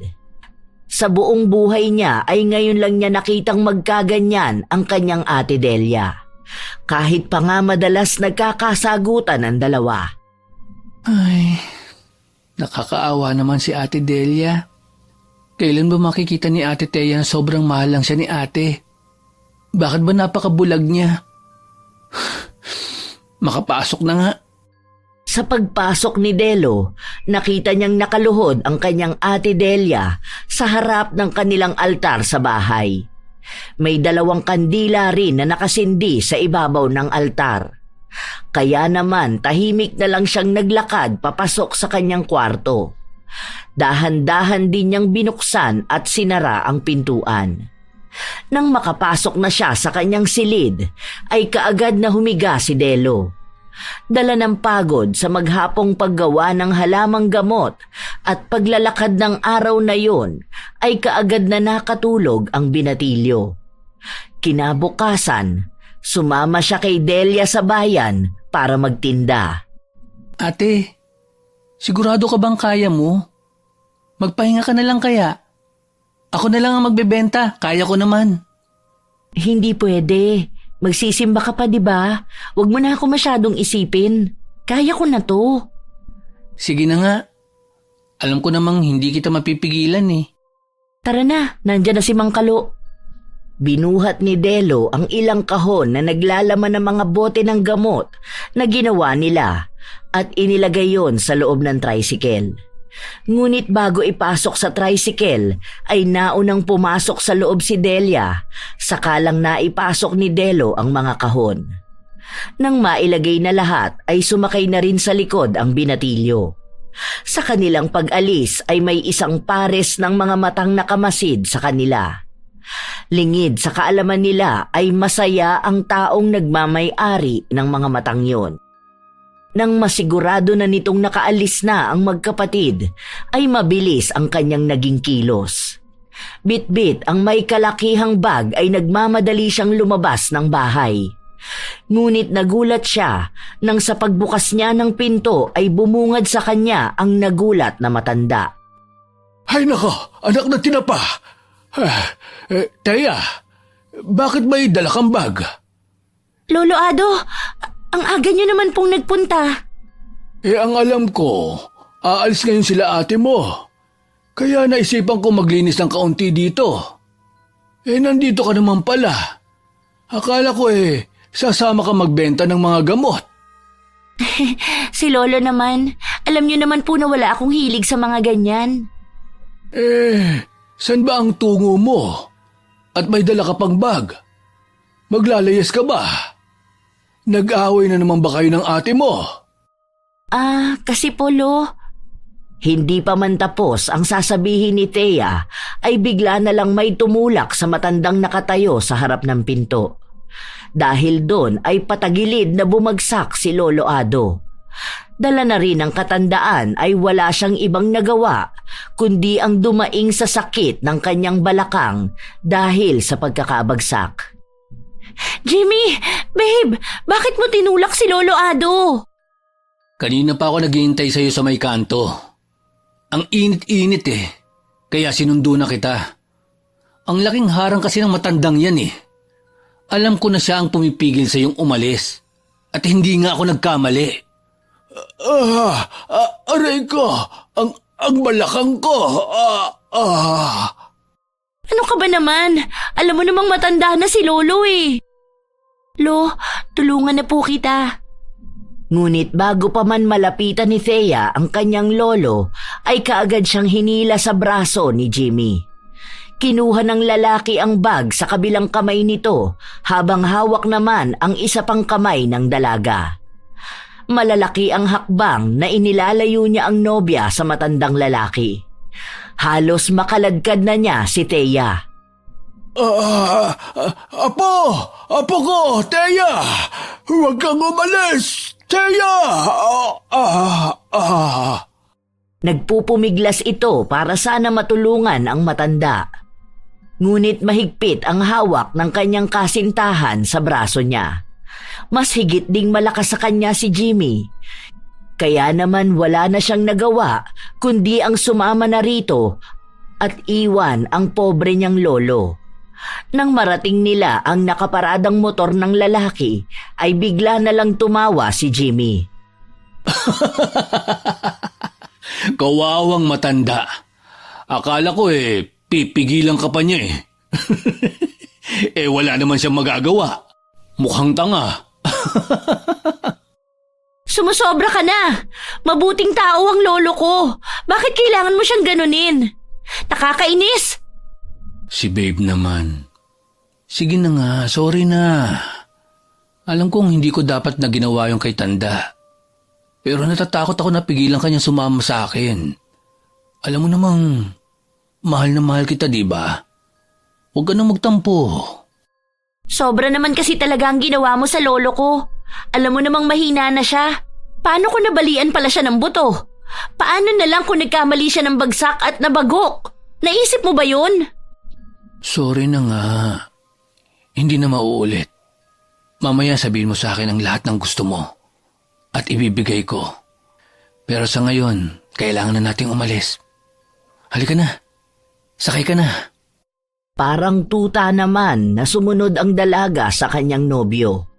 Sa buong buhay niya ay ngayon lang niya nakitang magkaganyan ang kanyang ate Delia. Kahit pa nga madalas nagkakasagutan ang dalawa. ay, nakakaawa naman si Ate Delia. Kailan ba makikita ni Ate Thea na sobrang mahal lang siya ni ate? Bakit ba napakabulag niya? Makapasok na nga. Sa pagpasok ni Delo, nakita niyang nakaluhod ang kanyang ate Delia sa harap ng kanilang altar sa bahay. May 2 kandila rin na nakasindi sa ibabaw ng altar. Kaya naman tahimik na lang siyang naglakad papasok sa kanyang kwarto. Dahan-dahan din niyang binuksan at sinara ang pintuan. Nang makapasok na siya sa kanyang silid, ay kaagad na humiga si Delo. Dala ng pagod sa maghapong paggawa ng halamang gamot at paglalakad ng araw na yon, ay kaagad na nakatulog ang binatilyo. Kinabukasan, sumama siya kay Delia sa bayan para magtinda. Ate, sigurado ka bang kaya mo? Magpahinga ka na lang kaya. Ako na lang ang magbebenta, kaya ko naman. Hindi pwede. Magsisimba ka pa, di ba? Huwag mo na ako masyadong isipin. Kaya ko na to. Sige na nga. Alam ko namang hindi kita mapipigilan eh. Tara na, nandyan na si Mang Kalo. Binuhat ni Delo ang ilang kahon na naglalaman ng mga bote ng gamot na ginawa nila at inilagay yon sa loob ng tricycle. Ngunit bago ipasok sa tricycle ay naunang pumasok sa loob si Delia, sakalang naipasok ni Delo ang mga kahon. Nang mailagay na lahat ay sumakay na rin sa likod ang binatilyo. Sa kanilang pag-alis ay may isang pares ng mga matang nakamasid sa kanila. Lingid sa kaalaman nila ay masaya ang taong nagmamay-ari ng mga matang yon. Nang masigurado na nitong nakaalis na ang magkapatid, ay mabilis ang kanyang naging kilos. Bit-bit ang may kalakihang bag ay nagmamadali siyang lumabas ng bahay. Ngunit nagulat siya nang sa pagbukas niya ng pinto ay bumungad sa kanya ang nagulat na matanda. Ay nako, anak na tinapa. Thea, bakit may dala kang bag? Lolo Ado, ang aga niyo naman pong nagpunta. Ang alam ko, aalis ngayon sila ate mo. Kaya naisipan ko maglinis ng kaunti dito. Nandito ka naman pala. Akala ko sasama ka magbenta ng mga gamot. Si Lolo naman, alam niyo naman po na wala akong hilig sa mga ganyan. Saan ba ang tungo mo? At may dala ka pang bag. Maglalayas ka ba? Nag-away na naman ba kayo ng ate mo? Kasi po, Lo, Hindi pa man tapos ang sasabihin ni Thea ay bigla na lang may tumulak sa matandang nakatayo sa harap ng pinto. Dahil doon ay patagilid na bumagsak si Lolo Ado. Dala na rin ng katandaan ay wala siyang ibang nagawa kundi ang dumaing sa sakit ng kanyang balakang dahil sa pagkakabagsak. Jimmy! Babe! Bakit mo tinulak si Lolo Ado? Kanina pa ako naghihintay sa'yo sa may kanto. Ang init-init eh, kaya sinundo na kita. Ang laking harang kasi ng matandang yan eh. Alam ko na siya ang pumipigil sa yung umalis. At hindi nga ako nagkamali. Aray ko! Ang balakang ko! Ano ka ba naman? Alam mo namang matanda na si Lolo eh. Lo, tulungan na po kita. Ngunit bago pa man malapitan ni Thea ang kanyang lolo, ay kaagad siyang hinila sa braso ni Jimmy. Kinuha ng lalaki ang bag sa kabilang kamay nito habang hawak naman ang isa pang kamay ng dalaga. Malalaki ang hakbang na inilalayo niya ang nobya sa matandang lalaki. Halos makaladkad na niya si Thea. Apo! Apo ko! Thea! Huwag kang umalis! Thea! Nagpupumiglas ito para sana matulungan ang matanda. Ngunit mahigpit ang hawak ng kanyang kasintahan sa braso niya. Mas higit ding malakas sa kanya si Jimmy. Kaya naman wala na siyang nagawa kundi ang sumama na rito at iwan ang pobre niyang lolo. Nang marating nila ang nakaparadang motor ng lalaki, ay bigla na lang tumawa si Jimmy. Kawawang matanda. Akala ko pipigilan ka pa niya wala naman siyang magagawa. Mukhang tanga. Sumusobra ka na! Mabuting tao ang lolo ko. Bakit kailangan mo siyang ganunin? Nakakainis! Si Babe naman. Sige na nga, sorry na. Alam kong hindi ko dapat na ginawa yung kay Tanda. Pero natatakot ako na pigilan kanyang sumama sa akin. Alam mo namang, mahal na mahal kita, di ba? Huwag ka nang magtampo. Sobra naman kasi talaga ang ginawa mo sa lolo ko. Alam mo namang mahina na siya. Paano kung nabalian pala siya ng buto? Paano na lang kung nagkamali siya ng bagsak at nabagok? Naisip mo ba yun? Sorry na nga. Hindi na mauulit. Mamaya sabihin mo sa akin ang lahat ng gusto mo. At ibibigay ko. Pero sa ngayon, kailangan na nating umalis. Halika na. Sakay ka na. Parang tuta naman na sumunod ang dalaga sa kanyang nobyo.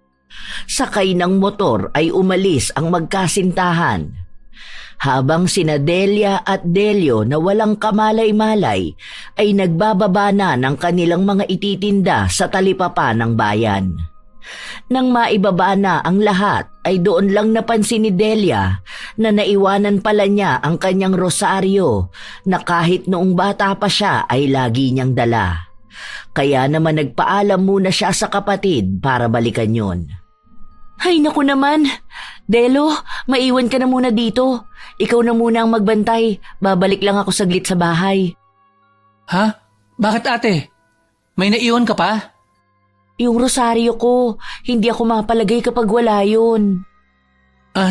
Sakay ng motor ay umalis ang magkasintahan. Habang sina Delia at Delio na walang kamalay-malay ay nagbababa na ng kanilang mga ititinda sa talipapa ng bayan. Nang maibaba na ang lahat ay doon lang napansin ni Delia na naiwanan pala niya ang kanyang rosaryo na kahit noong bata pa siya ay lagi niyang dala. Kaya naman nagpaalam muna siya sa kapatid para balikan yon. Ay naku naman, Delo, maiwan ka na muna dito. Ikaw na muna ang magbantay. Babalik lang ako saglit sa bahay. Ha? Bakit ate? May naiwan ka pa? Yung rosaryo ko, hindi ako mapalagay kapag wala yun.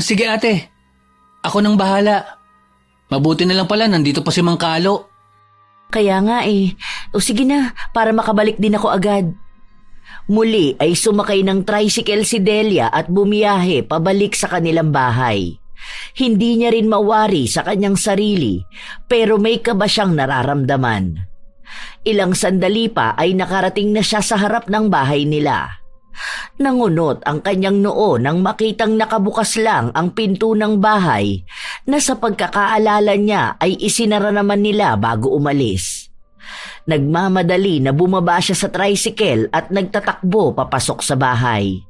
Sige ate. Ako nang bahala. Mabuti na lang pala nandito pa si Mang Kalo. Kaya nga O sige na, para makabalik din ako agad. Muli ay sumakay ng tricycle si Delia at bumiyahe pabalik sa kanilang bahay. Hindi niya rin mawari sa kanyang sarili pero may kaba siyang nararamdaman. Ilang sandali pa ay nakarating na siya sa harap ng bahay nila. Nangunot ang kanyang noo nang makitang nakabukas lang ang pinto ng bahay na sa pagkakaalala niya ay isinara naman nila bago umalis. Nagmamadali na bumaba siya sa tricycle at nagtatakbo papasok sa bahay.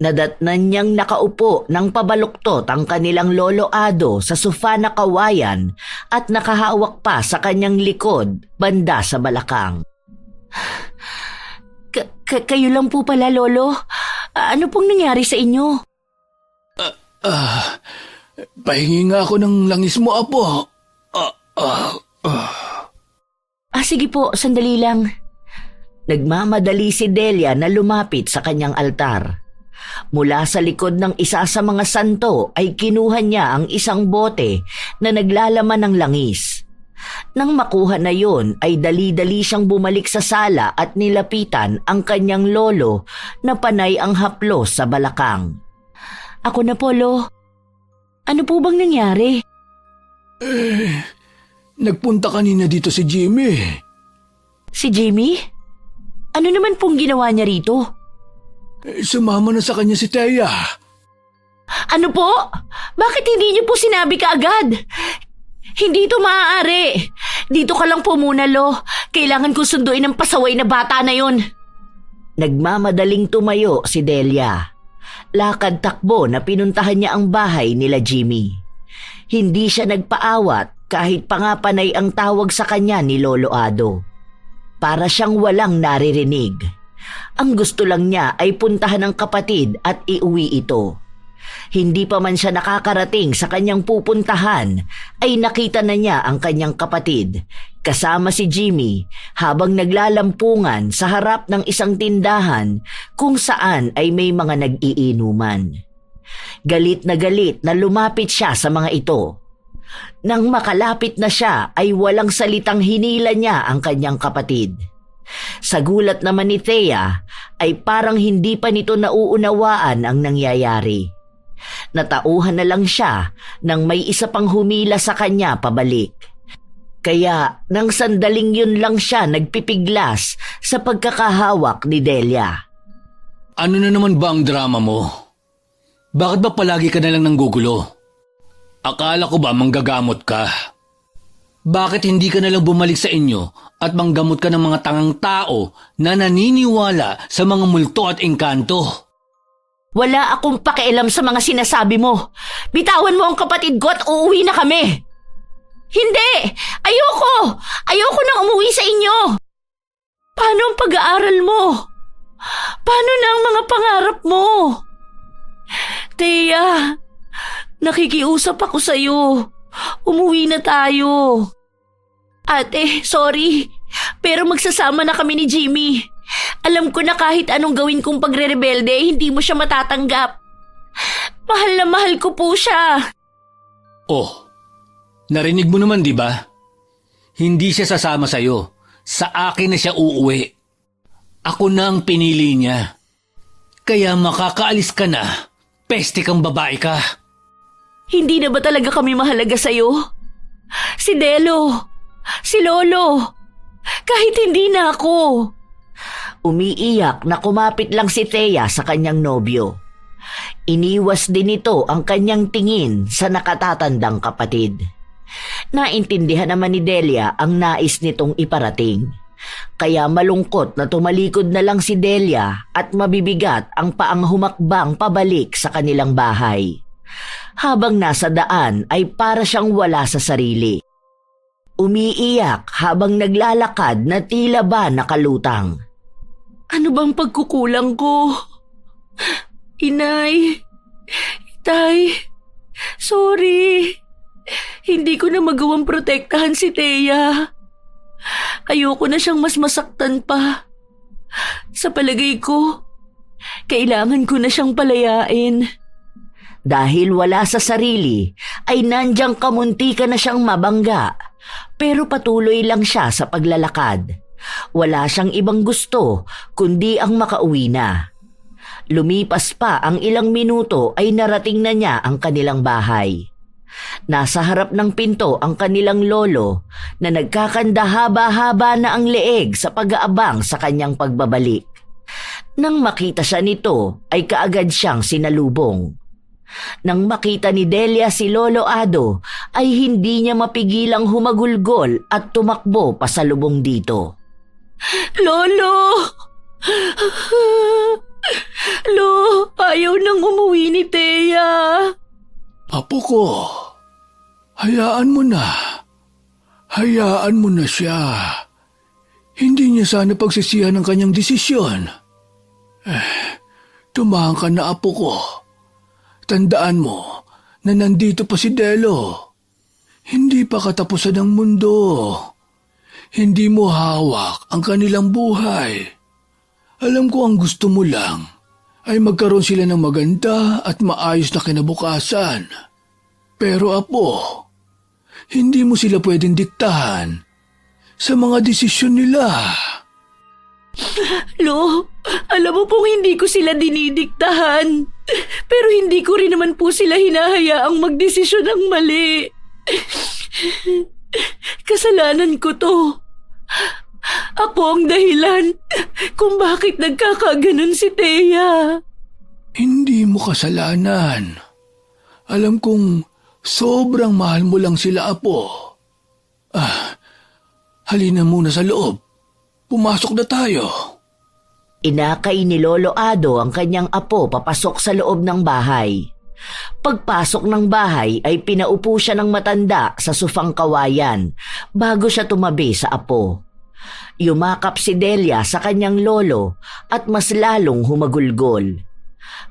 Nadatnan niyang nakaupo ng pabaluktot ang kanilang lolo Ado sa sofa na kawayan at nakahawak pa sa kanyang likod banda sa balakang. Kayo lang po pala, Lolo. Ano pong nangyari sa inyo? Pahingi nga ako ng langis mo, Apo. Sige po, sandali lang. Nagmamadali si Delia na lumapit sa kanyang altar. Mula sa likod ng isa sa mga santo ay kinuha niya ang isang bote na naglalaman ng langis. Nang makuha na yon ay dali-dali siyang bumalik sa sala at nilapitan ang kanyang lolo na panay ang haplos sa balakang. Ako na po, Lo. Ano po bang nangyari? Nagpunta kanina dito si Jimmy. Si Jimmy? Ano naman pong ginawa niya rito? Sumama na sa kanya si Thea. Ano po? Bakit hindi niyo po sinabi kaagad? Hindi ito maaari. Dito ka lang po muna, Lo. Kailangan ko sunduin ang pasaway na bata na yon. Nagmamadaling tumayo si Delia. Lakad takbo na pinuntahan niya ang bahay nila Jimmy. Hindi siya nagpaawat kahit pa nga panay ang tawag sa kanya ni Lolo Ado. Para siyang walang naririnig. Ang gusto lang niya ay puntahan ang kapatid at iuwi ito. Hindi pa man siya nakakarating sa kanyang pupuntahan ay nakita na niya ang kanyang kapatid kasama si Jimmy habang naglalampungan sa harap ng isang tindahan kung saan ay may mga nag-iinuman. Galit na lumapit siya sa mga ito. Nang makalapit na siya ay walang salitang hinila niya ang kanyang kapatid. Sa gulat naman ni Thea ay parang hindi pa nito nauunawaan ang nangyayari. Natauhan na lang siya nang may isa pang humila sa kanya pabalik. Kaya nang sandaling yun lang siya nagpipiglas sa pagkakahawak ni Delia. Ano na naman ba ang drama mo? Bakit ba palagi ka na lang nanggugulo? Akala ko ba manggagamot ka? Bakit hindi ka na lang bumalik sa inyo at manggamot ka ng mga tangang tao na naniniwala sa mga multo at engkanto? Wala akong pakialam sa mga sinasabi mo. Bitawan mo ang kapatid ko at uuwi na kami. Hindi! Ayoko! Ayoko nang umuwi sa inyo! Paano ang pag-aaral mo? Paano na ang mga pangarap mo? Thea, nakikiusap ako sa'yo. Umuwi na tayo. Ate, sorry. Pero magsasama na kami ni Jimmy. Alam ko na kahit anong gawin kong pagre-rebelde, hindi mo siya matatanggap. Mahal na mahal ko po siya. Oh, narinig mo naman di ba? Hindi siya sasama sa'yo. Sa akin na siya uuwi. Ako na ang pinili niya. Kaya makakaalis ka na. Peste kang babae ka. Hindi na ba talaga kami mahalaga sa'yo? Si Delo, si Lolo, kahit hindi na ako. Umiiyak na kumapit lang si Thea sa kanyang nobyo. Iniwas din ito ang kanyang tingin sa nakatatandang kapatid. Naintindihan naman ni Delia ang nais nitong iparating. Kaya malungkot na tumalikod na lang si Delia at mabibigat ang paang humakbang pabalik sa kanilang bahay. Habang nasa daan ay para siyang wala sa sarili. Umiiyak habang naglalakad na tila ba nakalutang. Ano bang pagkukulang ko? Inay, Tay, sorry. Hindi ko na magawang protektahan si Thea. Ayoko na siyang mas masaktan pa. Sa palagay ko, kailangan ko na siyang palayain. Dahil wala sa sarili, ay nandyang kamunti ka na siyang mabangga. Pero patuloy lang siya sa paglalakad. Wala siyang ibang gusto kundi ang makauwi na. Lumipas pa ang ilang minuto ay narating na niya ang kanilang bahay. Nasa harap ng pinto ang kanilang lolo na nagkakanda haba-haba na ang leeg sa pag-aabang sa kanyang pagbabalik. Nang makita siya nito ay kaagad siyang sinalubong. Nang makita ni Delia si Lolo Ado ay hindi niya mapigilang humagulgol at tumakbo pasalubong dito. Lolo! Lo, ayaw nang umuwi ni Thea. Apo ko, hayaan mo na. Hayaan mo na siya. Hindi niya sana pagsisihan ang kanyang desisyon. Tumahan ka na, apo ko. Tandaan mo na nandito pa si Delo. Hindi pa katapusan ng mundo. Hindi mo hawak ang kanilang buhay. Alam ko ang gusto mo lang ay magkaroon sila ng maganda at maayos na kinabukasan. Pero apo, hindi mo sila pwedeng diktahan sa mga desisyon nila. Lo, alam mo pong hindi ko sila dinidiktahan. Pero hindi ko rin naman po sila hinahayaang magdesisyon ng mali. Kasalanan ko to. Ako ang dahilan kung bakit nagkakaganon si Thea. Hindi mo kasalanan. Alam kong sobrang mahal mo lang sila, apo. Halina muna sa loob. Pumasok na tayo. Inakay ni Lolo Ado ang kanyang apo papasok sa loob ng bahay. Pagpasok ng bahay ay pinaupo siya ng matanda sa sufang kawayan bago siya tumabi sa apo. Yumakap si Delia sa kanyang lolo at mas lalong humagulgol.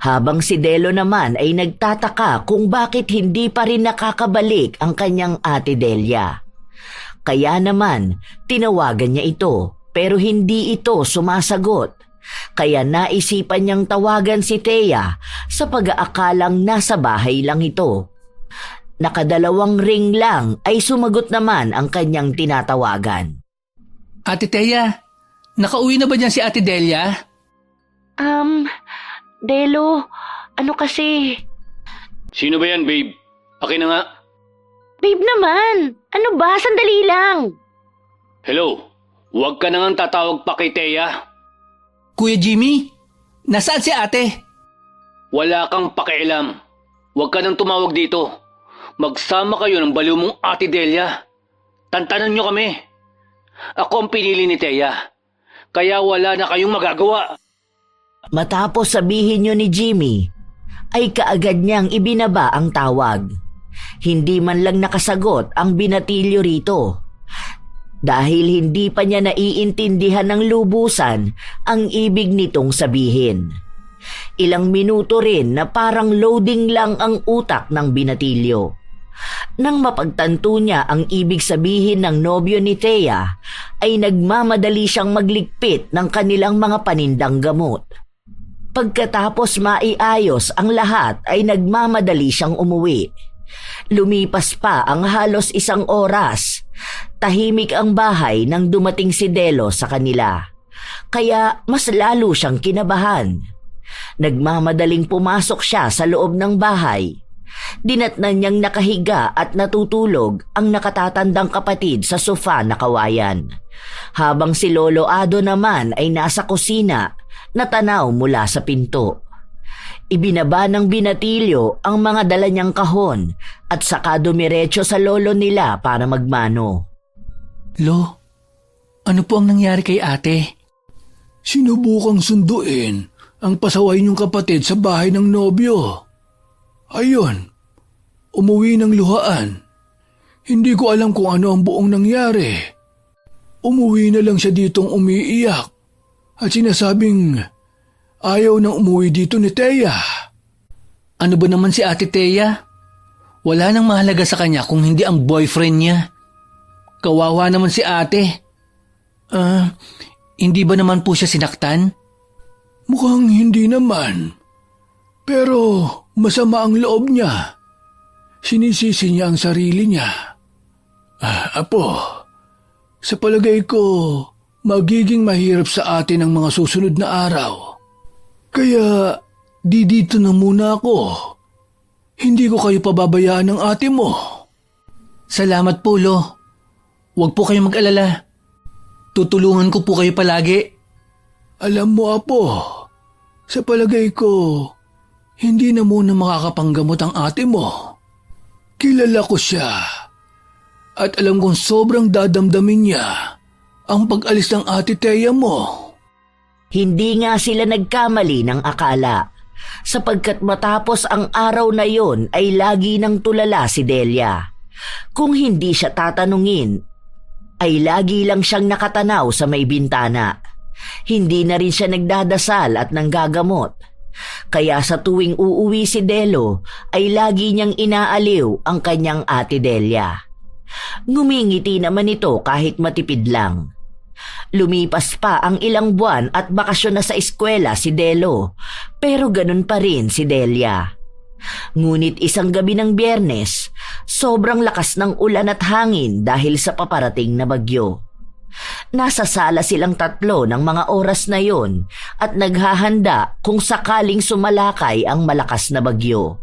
Habang si Delo naman ay nagtataka kung bakit hindi pa rin nakakabalik ang kanyang ate Delia. Kaya naman, tinawagan niya ito pero hindi ito sumasagot. Kaya naisipan niyang tawagan si Thea sa pag-aakalang nasa bahay lang ito. Nakadalawang ring lang ay sumagot naman ang kanyang tinatawagan. Ate Thea, nakauwi na ba dyan si Ate Delia? Delo, ano kasi? Sino ba yan, babe? Akin na nga. Babe naman, ano ba? Sandali lang. Hello? Huwag ka na nga tatawag pa kay Thea. Kuya Jimmy, nasaan si ate? Wala kang pakialam. Huwag ka nang tumawag dito. Magsama kayo ng baliw mong Ate Delia. Tantanan nyo kami. Ako ang pinili ni Thea. Kaya wala na kayong magagawa. Matapos sabihin niyo ni Jimmy, ay kaagad niyang ibinaba ang tawag. Hindi man lang nakasagot ang binatilyo rito. Dahil hindi pa niya naiintindihan ng lubusan ang ibig nitong sabihin. Ilang minuto rin na parang loading lang ang utak ng binatilyo. Nang mapagtanto niya ang ibig sabihin ng nobyo ni Thea, ay nagmamadali siyang magligpit ng kanilang mga panindang gamot. Pagkatapos maiayos ang lahat ay nagmamadali siyang umuwi. Lumipas pa ang halos 1 oras. Tahimik ang bahay nang dumating si Delo sa kanila. Kaya mas lalo siyang kinabahan. Nagmamadaling pumasok siya sa loob ng bahay. Dinatnan niyang nakahiga at natutulog ang nakatatandang kapatid sa sofa na kawayan. Habang si Lolo Ado naman ay nasa kusina, natanaw mula sa pinto. Ibinaba ng binatilyo ang mga dala niyang kahon at saka dumiretso sa lolo nila para magmano. Lo, ano po ang nangyari kay ate? Sinubukang sunduin ang pasaway niyong kapatid sa bahay ng nobyo. Ayun, umuwi ng luhaan. Hindi ko alam kung ano ang buong nangyari. Umuwi na lang siya ditong umiiyak at sinasabing ayaw nang umuwi dito ni Thea. Ano ba naman si Ate Thea? Wala nang mahalaga sa kanya kung hindi ang boyfriend niya. Kawawa naman si ate. Hindi ba naman po siya sinaktan? Mukhang hindi naman. Pero masama ang loob niya. Sinisisi niya ang sarili niya. Apo, sa palagay ko, magiging mahirap sa atin ang mga susunod na araw. Kaya dito na muna ako. Hindi ko kayo pababayaan ng ate mo. Salamat po, Lo. Huwag po kayong mag-alala. Tutulungan ko po kayo palagi. Alam mo, Apo, sa palagay ko, hindi na muna makakapanggamot ang ate mo. Kilala ko siya. At alam kong sobrang dadamdamin niya ang pag-alis ng ate Thea mo. Hindi nga sila nagkamali ng akala, sapagkat matapos ang araw na yon ay lagi nang tulala si Delia. Kung hindi siya tatanungin, ay lagi lang siyang nakatanaw sa may bintana. Hindi na rin siya nagdadasal at nanggagamot. Kaya sa tuwing uuwi si Delo, ay lagi niyang inaaliw ang kanyang ate Delia. Ngumingiti naman ito kahit matipid lang. Lumipas pa ang ilang buwan at bakasyon na sa eskwela si Delo, pero ganun pa rin si Delia. Ngunit isang gabi ng Biyernes, sobrang lakas ng ulan at hangin dahil sa paparating na bagyo. Nasa sala silang tatlo ng mga oras na yon at naghahanda kung sakaling sumalakay ang malakas na bagyo.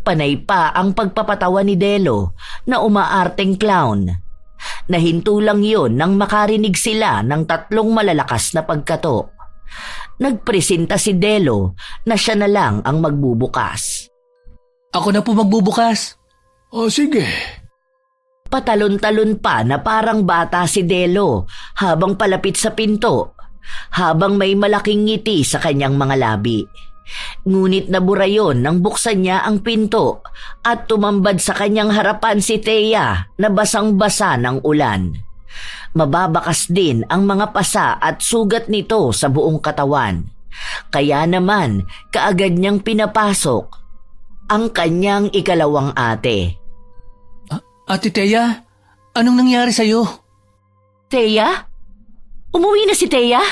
Panay pa ang pagpapatawa ni Delo na umaarteng clown. Nahinto lang yon nang makarinig sila ng tatlong malalakas na pagkato. Nagpresenta si Delo na siya na lang ang magbubukas. Ako na po magbubukas. O sige. Patalon-talon pa na parang bata si Delo habang palapit sa pinto, habang may malaking ngiti sa kanyang mga labi. Ngunit nabura yon nang buksan niya ang pinto at tumambad sa kanyang harapan si Thea na basang-basa ng ulan. Mababakas din ang mga pasa at sugat nito sa buong katawan. Kaya naman kaagad niyang pinapasok ang kanyang ikalawang ate. Ate Thea, anong nangyari sa'yo? Thea? Umuwi na si Thea?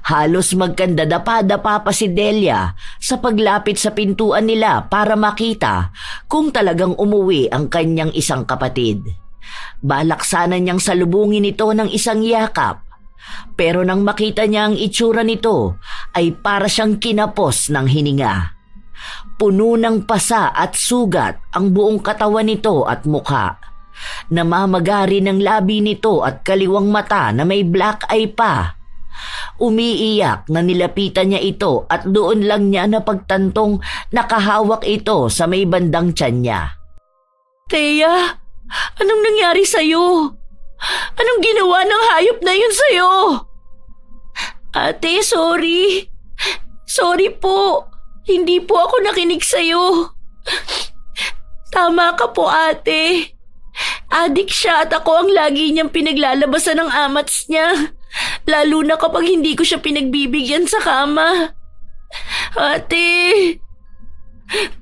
Halos magkandadapa-dapa pa si Delia sa paglapit sa pintuan nila para makita kung talagang umuwi ang kanyang isang kapatid. Balak sana niyang salubungin ito ng isang yakap, pero nang makita niya ang itsura nito ay para siyang kinapos ng hininga. Puno ng pasa at sugat ang buong katawan nito at mukha. Namamagari ng labi nito at kaliwang mata na may black eye pa. Umiiyak na nilapitan niya ito at doon lang niya napagtantong nakahawak ito sa may bandang tiyan niya. Thea, anong nangyari sa'yo? Anong ginawa ng hayop na yun sa'yo? Ate, sorry. Sorry po. Hindi po ako nakinig sa'yo. Tama ka po, ate. Adik siya at ako ang lagi niyang pinaglalabasan ng amats niya. Lalo na kapag hindi ko siya pinagbibigyan sa kama. Ate!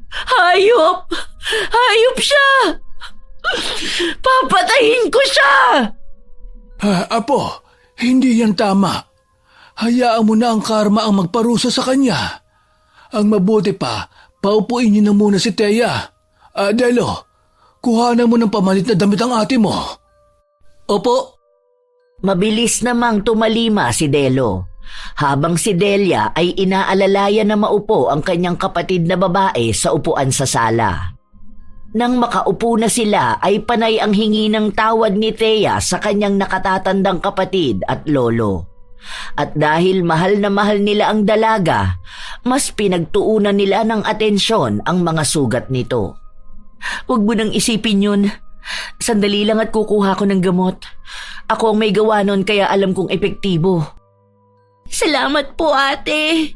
Hayop! Hayop siya! Papatayin ko siya! Apo, hindi yan tama. Hayaan mo na ang karma ang magparusa sa kanya. Ang mabuti pa, paupuin niyo na muna si Thea. Delo, kuhanan mo ng pamalit na damit ang ate mo. Opo. Mabilis namang tumalima si Delo, habang si Delia ay inaalalayan na maupo ang kanyang kapatid na babae sa upuan sa sala. Nang makaupo na sila ay panay ang hingi ng tawad ni Thea sa kanyang nakatatandang kapatid at lolo. At dahil mahal na mahal nila ang dalaga, mas pinagtuunan nila ng atensyon ang mga sugat nito. Huwag mo nang isipin yun. Sandali lang at kukuha ko ng gamot. Ako ang may gawa nun kaya alam kong epektibo. Salamat po, ate.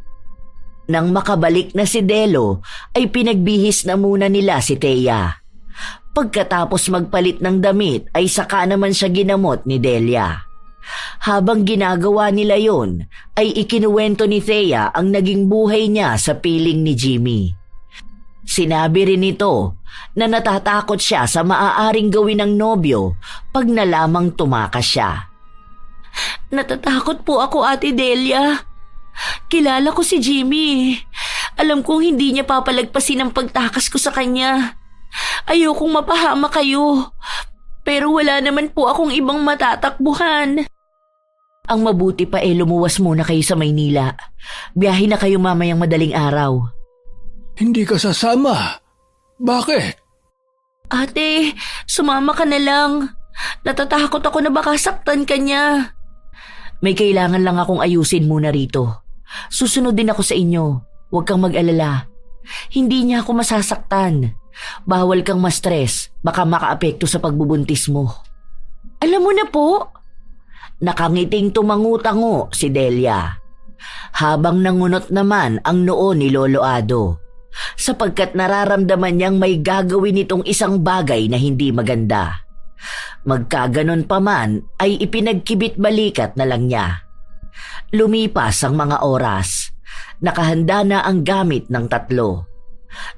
Nang makabalik na si Delo, ay pinagbihis na muna nila si Thea. Pagkatapos magpalit ng damit ay saka naman siya ginamot ni Delia. Habang ginagawa nila yon, ay ikinuwento ni Thea ang naging buhay niya sa piling ni Jimmy. Sinabi rin nito na natatakot siya sa maaaring gawin ng nobyo pag nalamang tumakas siya. Natatakot po ako, Ate Delia. Kilala ko si Jimmy. Alam kong hindi niya papalagpasin ang pagtakas ko sa kanya. Ayokong mapahama kayo. Pero wala naman po akong ibang matatakbuhan. Ang mabuti pa lumuwas muna kayo sa Maynila. Biyahe na kayo mamayang madaling araw. Hindi ka sasama. Bakit? Ate, sumama ka na lang. Natatakot ako na baka saktan ka niya. May kailangan lang akong ayusin muna rito. Susunod din ako sa inyo. Huwag kang mag-alala. Hindi niya ako masasaktan. Bawal kang ma-stress. Baka makaapekto sa pagbubuntis mo. Alam mo na po. Nakangiting tumangu-tango si Delia. Habang nangunot naman ang noo ni Lolo Ado. Sapagkat nararamdaman niyang may gagawin itong isang bagay na hindi maganda. Magkaganon pa man ay ipinagkibit balikat na lang niya. Lumipas ang mga oras. Nakahanda na ang gamit ng tatlo.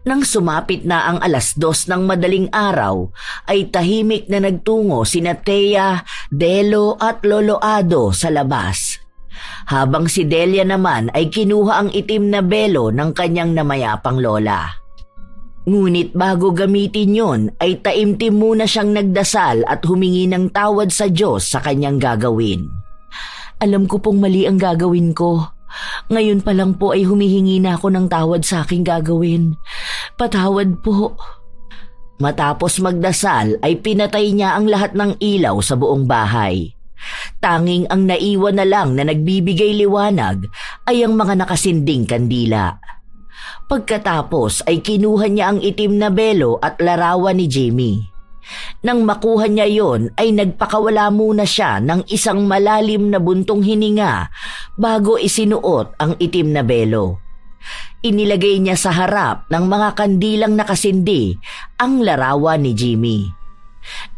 Nang sumapit na ang 2:00 ng madaling araw, ay tahimik na nagtungo sina Thea, Delo at Lolo Ado sa labas. Habang si Delia naman ay kinuha ang itim na belo ng kanyang namayapang lola. Ngunit bago gamitin yon ay taimtim muna siyang nagdasal at humingi ng tawad sa Diyos sa kanyang gagawin. Alam ko pong mali ang gagawin ko. Ngayon pa lang po ay humihingi na ako ng tawad sa aking gagawin. Patawad po. Matapos magdasal ay pinatay niya ang lahat ng ilaw sa buong bahay. Tanging ang naiwan na lang na nagbibigay liwanag ay ang mga nakasinding kandila. Pagkatapos ay kinuha niya ang itim na belo at larawan ni Jimmy. Nang makuha niya yon ay nagpakawala muna siya ng isang malalim na buntong hininga bago isinuot ang itim na belo. Inilagay niya sa harap ng mga kandilang nakasindi ang larawan ni Jimmy.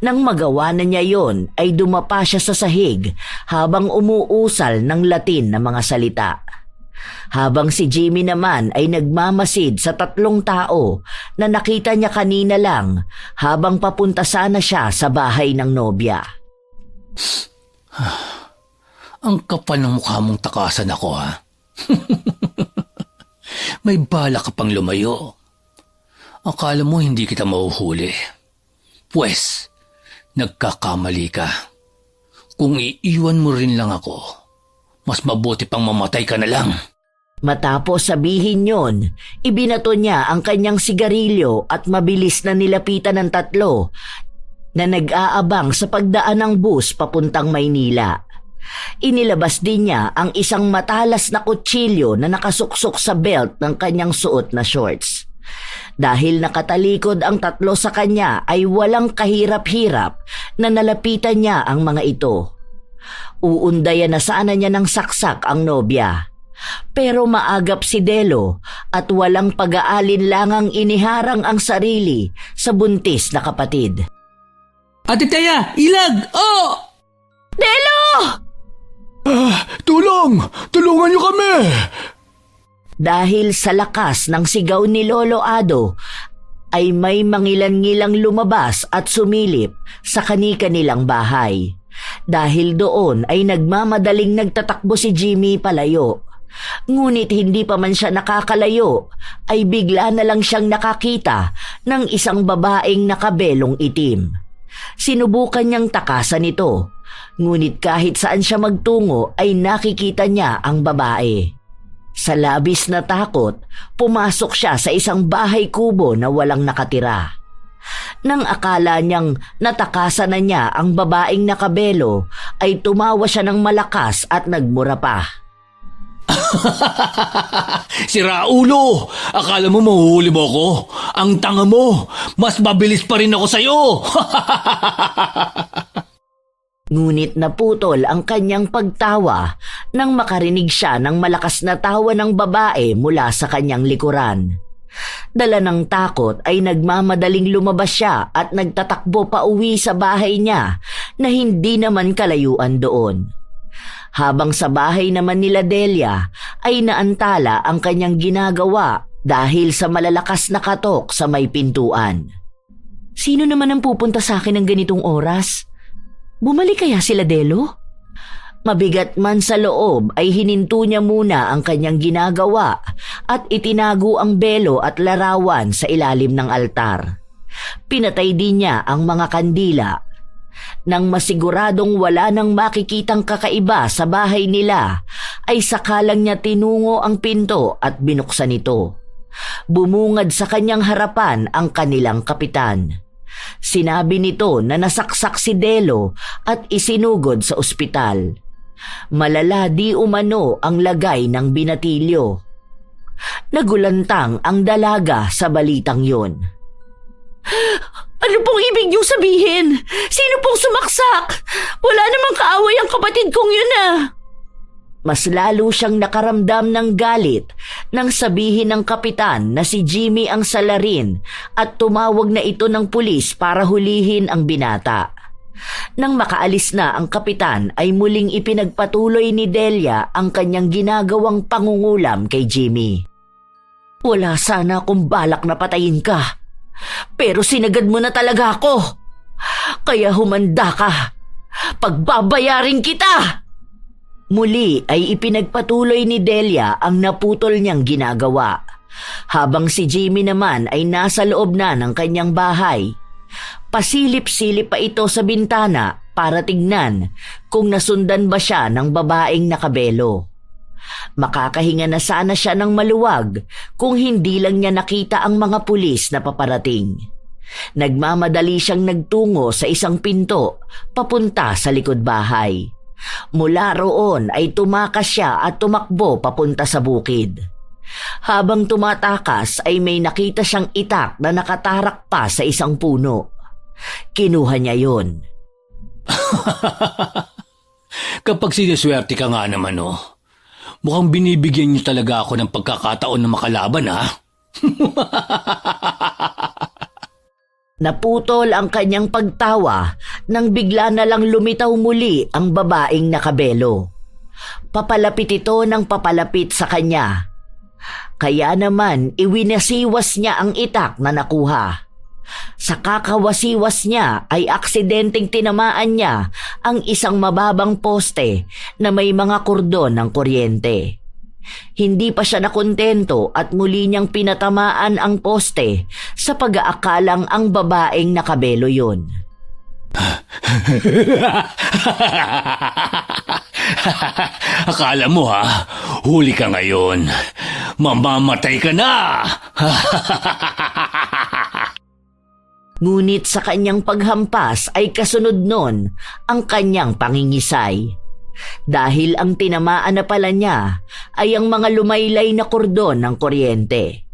Nang magawa na niya yon ay dumapa siya sa sahig habang umuusal ng Latin na mga salita. Habang si Jimmy naman ay nagmamasid sa 3 tao na nakita niya kanina lang habang papunta sana siya sa bahay ng nobya. Ang kapal ng mukha mong takasan ako, ha? May bala ka pang lumayo. Akala mo hindi kita mahuhuli. Pwes, nagkakamali ka. Kung iiwan mo rin lang ako, mas mabuti pang mamatay ka na lang. Matapos sabihin yon, ibinato niya ang kanyang sigarilyo at mabilis na nilapitan ng 3 na nag-aabang sa pagdaan ng bus papuntang Maynila. Inilabas din niya ang isang matalas na kutsilyo na nakasuksok sa belt ng kanyang suot na shorts. Dahil nakatalikod ang 3 sa kanya ay walang kahirap-hirap na nalapitan niya ang mga ito. Uundayan na sana niya ng saksak ang nobya. Pero maagap si Delo at walang pag-aalinlangang iniharang ang sarili sa buntis na kapatid. Ate Thea, ilag! Oh! Delo! Tulong! Tulungan niyo kami! Dahil sa lakas ng sigaw ni Lolo Ado, ay may mangilan-ngilang lumabas at sumilip sa kani-kanilang bahay. Dahil doon ay nagmamadaling nagtatakbo si Jimmy palayo. Ngunit hindi pa man siya nakakalayo, ay bigla na lang siyang nakakita ng isang babaeng nakabelong itim. Sinubukan niyang takasan ito, ngunit kahit saan siya magtungo ay nakikita niya ang babae. Sa labis na takot, pumasok siya sa isang bahay kubo na walang nakatira. Nang akala niyang natakasan na niya ang babaeng nakabelo, ay tumawa siya ng malakas at nagmura pa. Si Raulo! Akala mo mahuhuli mo ako? Ang tanga mo! Mas mabilis pa rin ako sa'yo! Ngunit naputol ang kanyang pagtawa nang makarinig siya ng malakas na tawa ng babae mula sa kanyang likuran. Dala ng takot ay nagmamadaling lumabas siya at nagtatakbo pa uwi sa bahay niya na hindi naman kalayuan doon. Habang sa bahay naman nila Delia ay naantala ang kanyang ginagawa dahil sa malalakas na katok sa may pintuan. Sino naman ang pupunta sa akin ng ganitong oras? Bumalik kaya sila Delo? Mabigat man sa loob ay hininto niya muna ang kanyang ginagawa at itinago ang belo at larawan sa ilalim ng altar. Pinatay din niya ang mga kandila. Nang masiguradong wala nang makikitang kakaiba sa bahay nila, ay sakalang niya tinungo ang pinto at binuksan ito. Bumungad sa kanyang harapan ang kanilang kapitan. Sinabi nito na nasaksak si Delo at isinugod sa ospital. Malala di umano ang lagay ng binatilyo. Nagulantang ang dalaga sa balitang yon. Ano pong ibig niyong sabihin? Sino pong sumaksak? Wala namang kaaway ang kapatid kong yun ah. Mas lalo siyang nakaramdam ng galit nang sabihin ng kapitan na si Jimmy ang salarin at tumawag na ito ng pulis para hulihin ang binata. Nang makaalis na ang kapitan ay muling ipinagpatuloy ni Delia ang kanyang ginagawang pangungulam kay Jimmy. Wala sana akong balak na patayin ka. Pero sinagad mo na talaga ako. Kaya humanda ka. Pagbabayarin kita! Muli ay ipinagpatuloy ni Delia ang naputol niyang ginagawa. Habang si Jimmy naman ay nasa loob na ng kanyang bahay. Pasilip-silip pa ito sa bintana para tignan kung nasundan ba siya ng babaeng nakabelo. Makakahinga na sana siya ng maluwag kung hindi lang niya nakita ang mga pulis na paparating. Nagmamadali siyang nagtungo sa isang pinto papunta sa likod bahay. Mula roon ay tumakas siya at tumakbo papunta sa bukid. Habang tumatakas ay may nakita siyang itak na nakatarak pa sa isang puno. Kinuha niya yon. Kapag siniswerte ka nga naman, mukhang binibigyan niyo talaga ako ng pagkakataon na makalaban, ha? Naputol ang kanyang pagtawa nang bigla na lang lumitaw muli ang babaeng nakabelo. Papalapit ito ng papalapit sa kanya. Kaya naman iwinasiwas niya ang itak na nakuha. Sa kakawasiwas niya ay aksidenteng tinamaan niya ang isang mababang poste na may mga kordon ng kuryente. Hindi pa siya nakontento at muli niyang pinatamaan ang poste sa pag-aakalang ang babaeng nakabelo yun. Akala mo, huli ka ngayon. Mamamatay ka na! Ngunit sa kanyang paghampas ay kasunod nun ang kanyang pangingisay. Dahil ang tinamaan na pala niya ay ang mga lumaylay na kordon ng kuryente.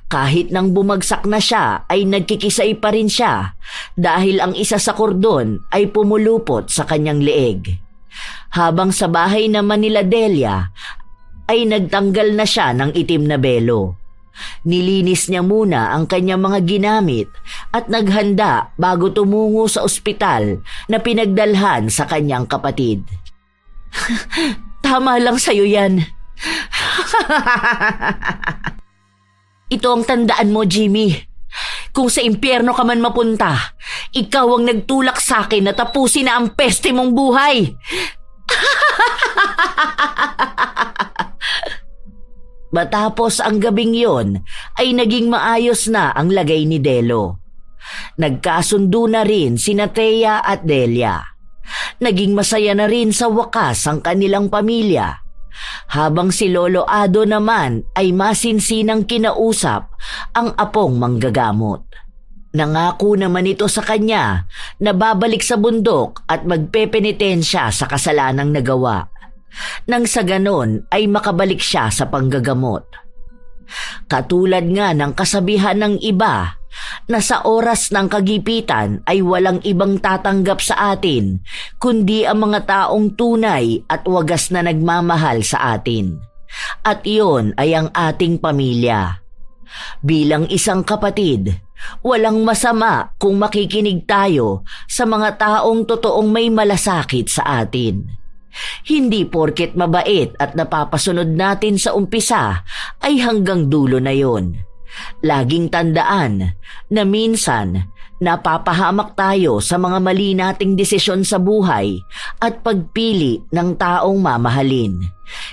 Kahit nang bumagsak na siya ay nagkikisay pa rin siya dahil ang isa sa kordon ay pumulupot sa kanyang leeg. Habang sa bahay naman nila Delia ay nagtanggal na siya ng itim na belo. Nilinis niya muna ang kanyang mga ginamit at naghanda bago tumungo sa ospital na pinagdalhan sa kanyang kapatid. Tama lang sa'yo yan. Ito ang tandaan mo, Jimmy. Kung sa impyerno ka man mapunta, ikaw ang nagtulak sa akin na tapusin na ang peste mong buhay. Matapos ang gabing yon, ay naging maayos na ang lagay ni Delo. Nagkasundo na rin sina Thea at Delia. Naging masaya na rin sa wakas ang kanilang pamilya. Habang si Lolo Ado naman ay masinsinang kinausap ang apong manggagamot. Nangako naman ito sa kanya na babalik sa bundok at magpepenitensya sa kasalanang nagawa. Nang sa ganon ay makabalik siya sa panggagamot. Katulad nga ng kasabihan ng iba na sa oras ng kagipitan ay walang ibang tatanggap sa atin kundi ang mga taong tunay at wagas na nagmamahal sa atin. At iyon ay ang ating pamilya. Bilang isang kapatid, walang masama kung makikinig tayo sa mga taong totoong may malasakit sa atin. Hindi porket mabait at napapasunod natin sa umpisa ay hanggang dulo na yon. Laging tandaan na minsan napapahamak tayo sa mga mali nating desisyon sa buhay at pagpili ng taong mamahalin.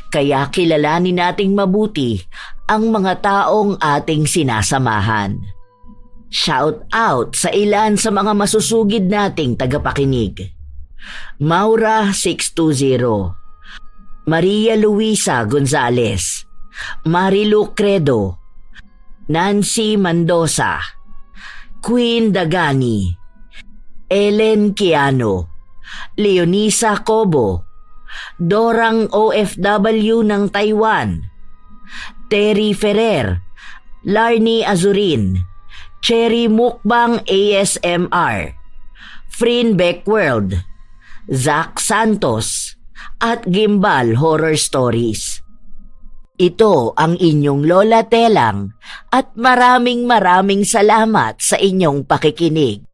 Kaya kilalanin nating mabuti ang mga taong ating sinasamahan. Shout out sa ilan sa mga masusugid nating tagapakinig. Maura 620, Maria Luisa Gonzales, Marilu Credo, Nancy Mendoza, Queen Dagani, Ellen Kiano, Leonisa Cobo, Dorang OFW ng Taiwan, Terry Ferrer, Larnie Azurin, Cherry Mukbang ASMR, Frin Beckworld, Zach Santos, at Gimbal Horror Stories. Ito ang inyong Lola Telang at maraming salamat sa inyong pakikinig.